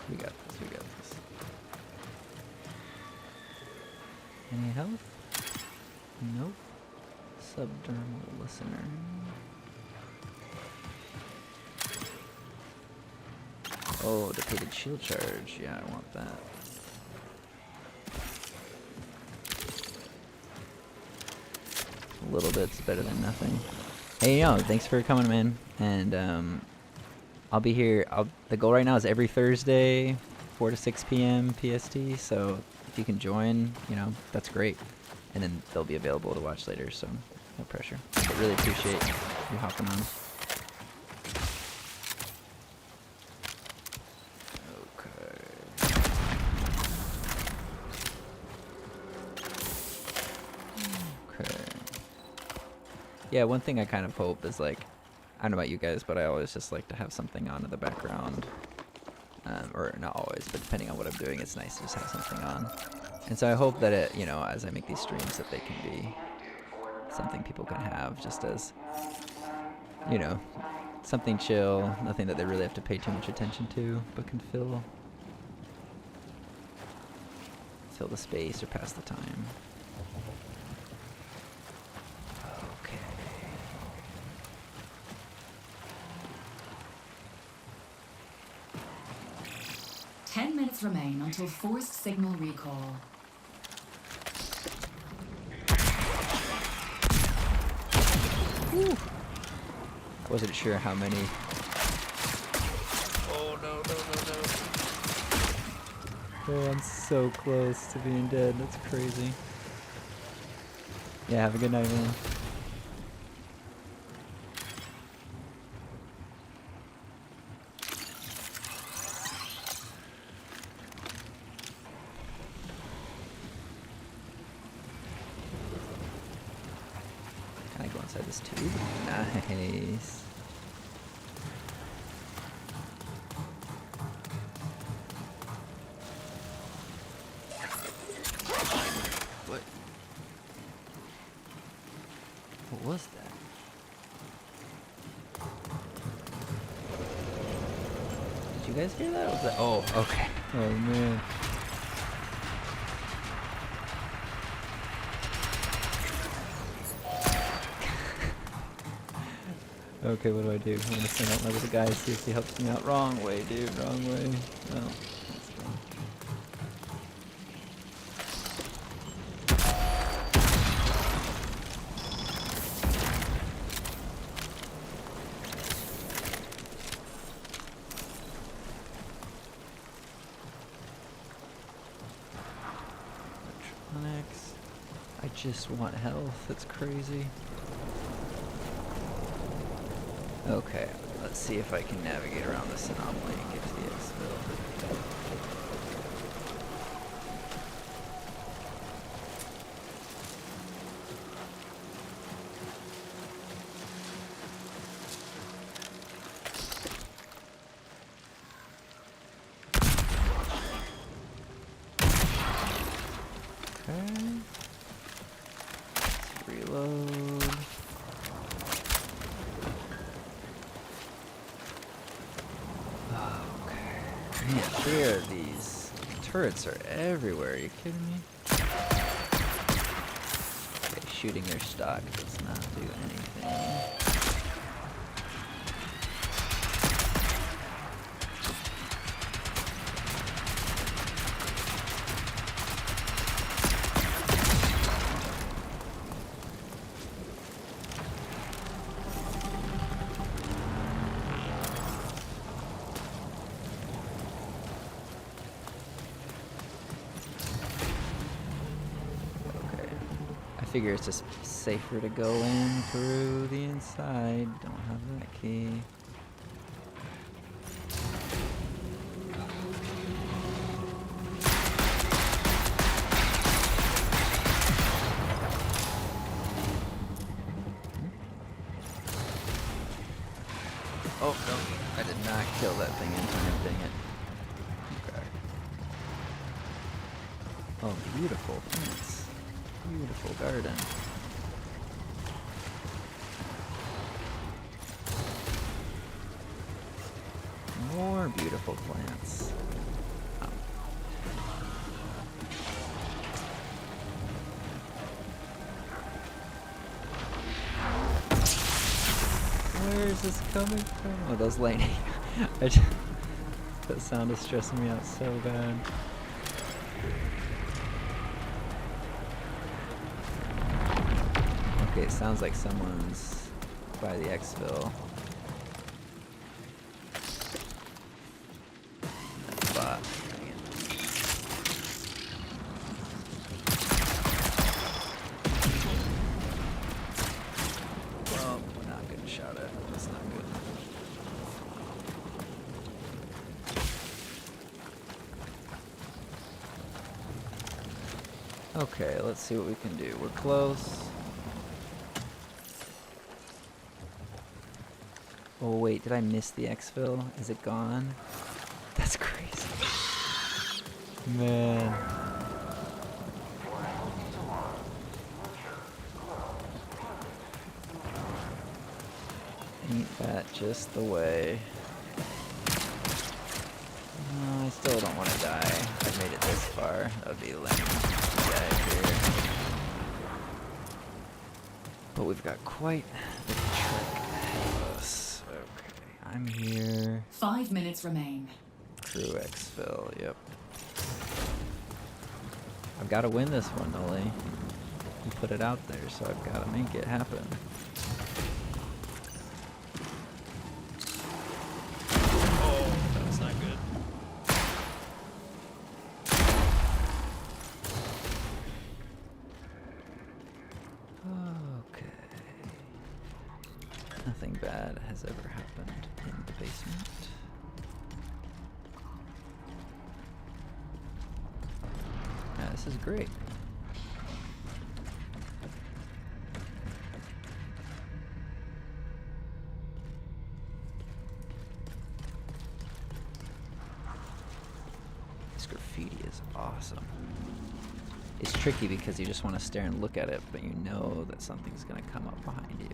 S1: We got this, we got this. Any health? Nope. Subdermal listener. Oh, depleted shield charge. Yeah, I want that. A little bit's better than nothing. Hey, yo, thanks for coming, man. And, I'll be here. The goal right now is every Thursday, 4 to 6 p.m. PST. So if you can join, you know, that's great. And then they'll be available to watch later. So no pressure. But really appreciate you hopping on. Okay. Yeah, one thing I kind of hope is like, I don't know about you guys, but I always just like to have something on in the background. Or not always, but depending on what I'm doing, it's nice to just have something on. And so I hope that it, you know, as I make these streams, that they can be something people can have just as, you know, something chill, nothing that they really have to pay too much attention to, but can fill the space or pass the time. Okay.
S2: 10 minutes remain until forced signal recall.
S1: Wasn't sure how many. Oh no, no, no, no. Oh, I'm so close to being dead. That's crazy. Yeah, have a good night, man. Can I go inside this tube? Nice. What? What was that? Did you guys hear that? Was that? Oh, okay. Oh man. Okay, what do I do? I'm gonna send out another guy, see if he helps me out. Wrong way, dude. Wrong way. No. Let's go. Electronics. I just want health. That's crazy. Okay, let's see if I can navigate around this anomaly and get to the exfil. Okay. Let's reload. Man, there these turrets are everywhere. Are you kidding me? Okay, shooting their stock does not do anything. I figure it's just safer to go in through the inside. Don't have that key. Oh no, I did not kill that thing in time, dang it. Okay. Oh, beautiful plants. Beautiful garden. More beautiful plants. Oh. Where is this coming from? Oh, those lightning. That sound is stressing me out so bad. Okay, it sounds like someone's by the exfil. That's bot. Dang it. Well, we're not getting shot at. That's not good. Okay, let's see what we can do. We're close. Oh wait, did I miss the exfil? Is it gone? That's crazy. Man. Ain't that just the way? No, I still don't want to die. I've made it this far. That would be lame to die here. But we've got quite the trek ahead of us. Okay, I'm here.
S2: 5 minutes remain.
S1: Crew exfil, yep. I've got to win this one, Noli. You put it out there, so I've got to make it happen. nothing bad has ever happened in the basement. Yeah, this is great. This graffiti is awesome. It's tricky because you just want to stare and look at it, but you know that something's going to come up behind you.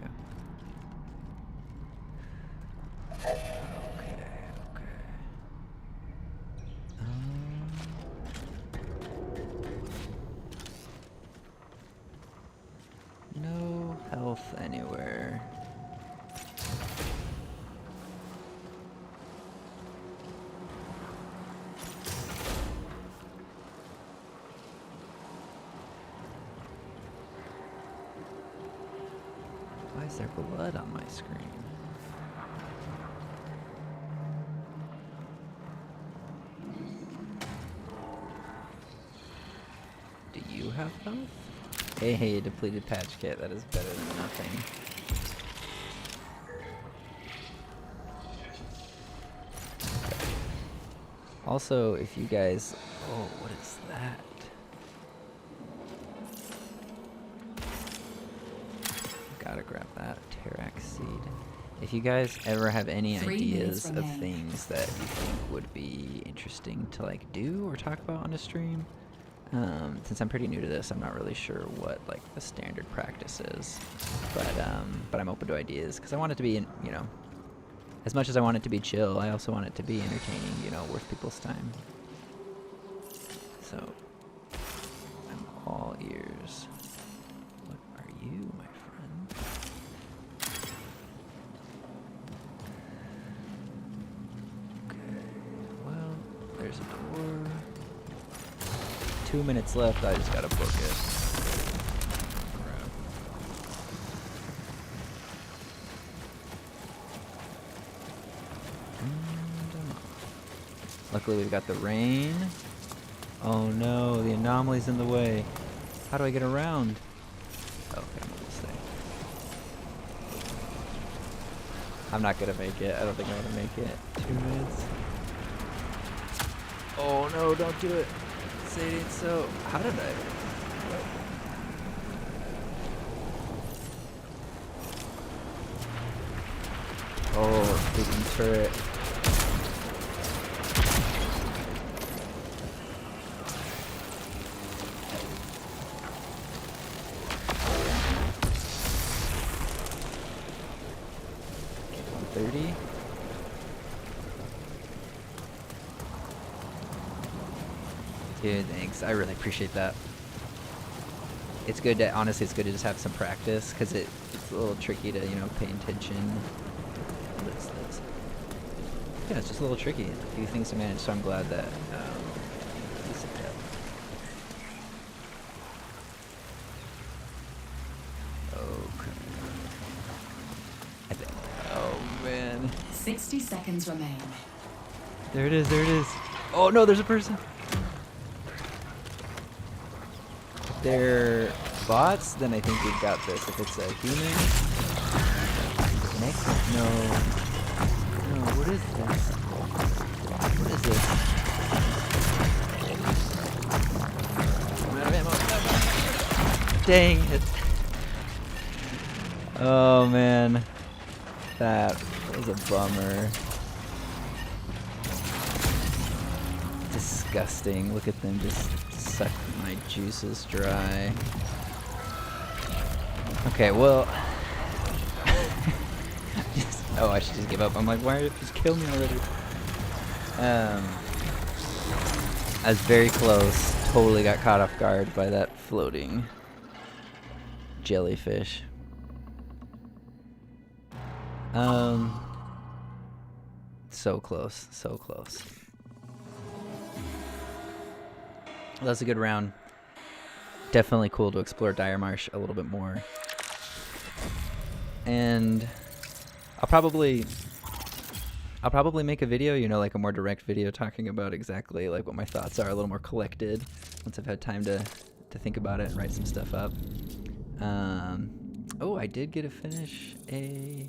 S1: Okay. No health anywhere. Why is there blood on my screen? Do you have health? Hey, depleted patch kit. That is better than nothing. Okay. Also, if you guys... Oh, what is that? Gotta grab that Terrax seed. If you guys ever have any
S2: 3
S1: ideas
S2: minutes
S1: of
S2: remain.
S1: things that you think would be interesting to like do or talk about on a stream, since I'm pretty new to this, I'm not really sure what like the standard practice is, but I'm open to ideas because I want it to be, you know, as much as I want it to be chill, I also want it to be entertaining, you know, worth people's time. So I'm all ears. What are you, my friend? Okay, well, there's a door. 2 minutes left, I just gotta book it. Crap. And I'm off. Luckily we've got the rain. Oh no, the anomaly's in the way. How do I get around? Okay, I'm almost there. I'm not gonna make it. I don't think I'm gonna make it. 2 minutes. Oh no, don't do it. Say it ain't so. How did I? Oh, freaking turret. Okay, 130. Dude, thanks. I really appreciate that. It's good to, honestly, it's good to just have some practice, because it's a little tricky to, you know, pay attention. What is this? Yeah, it's just a little tricky. A few things to manage, so I'm glad that, you said that. Okay. Oh, man.
S2: 60 seconds remain.
S1: There it is, there it is. Oh, no, there's a person. If they're bots, then I think we've got this. If it's a human... Next? No. No, what is this? What is this? I'm out of ammo. Dang it. Oh, man. That was a bummer. Disgusting. Look at them just suck my juices dry. Okay, well... oh, I should just give up. I'm like, why did it just kill me already? I was very close. Totally got caught off guard by that floating jellyfish. So close, so close. Well, that's a good round. Definitely cool to explore Dire Marsh a little bit more. And I'll probably make a video, you know, like a more direct video talking about exactly like what my thoughts are, a little more collected once I've had time to think about it and write some stuff up. Oh, I did get to finish a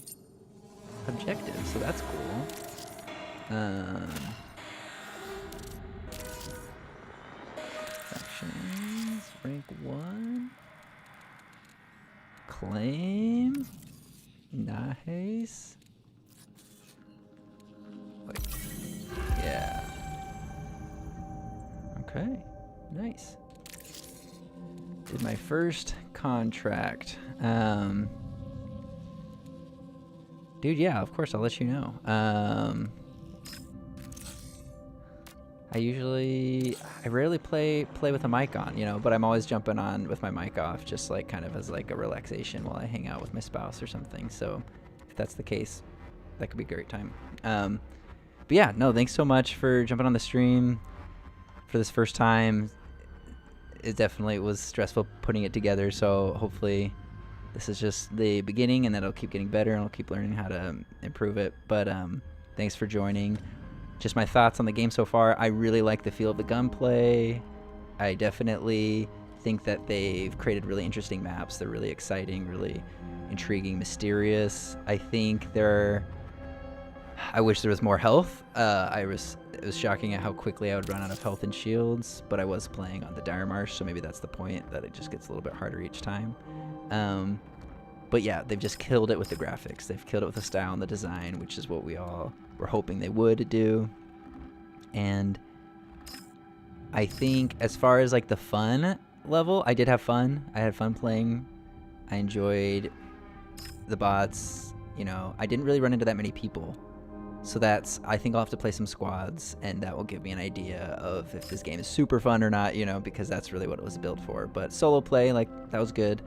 S1: objectives, so that's cool. Factions, rank 1. Claim. Nice. Wait. Yeah. Okay. Nice. Did my first contract. Dude, yeah, of course, I'll let you know. I rarely play with a mic on, you know, but I'm always jumping on with my mic off, just like kind of as like a relaxation while I hang out with my spouse or something. So if that's the case, that could be a great time. But yeah, no, thanks so much for jumping on the stream for this first time. It definitely was stressful putting it together, so hopefully this is just the beginning and then it'll keep getting better and I'll keep learning how to improve it. But thanks for joining. Just my thoughts on the game so far. I really like the feel of the gunplay. I definitely think that they've created really interesting maps. They're really exciting, really intriguing, mysterious. I think I wish there was more health. It was shocking at how quickly I would run out of health and shields, but I was playing on the Dire Marsh, so maybe that's the point, that it just gets a little bit harder each time. But yeah, they've just killed it with the graphics. They've killed it with the style and the design, which is what we all were hoping they would do. And I think as far as like the fun level, I did have fun. I had fun playing. I enjoyed the bots. You know, I didn't really run into that many people. So I think I'll have to play some squads, and that will give me an idea of if this game is super fun or not, you know, because that's really what it was built for. But solo play, like, that was good.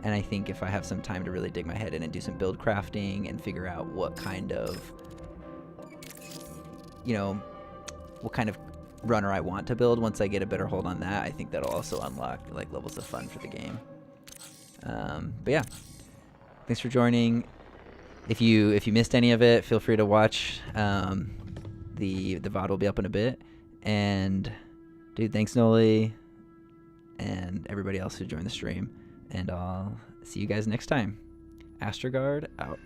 S1: And I think if I have some time to really dig my head in and do some build crafting and figure out what kind of runner I want to build, once I get a better hold on that, I think that'll also unlock like levels of fun for the game. But yeah, thanks for joining. If you missed any of it, feel free to watch. The VOD will be up in a bit. And dude, thanks Noli and everybody else who joined the stream. And I'll see you guys next time. Astrogard out.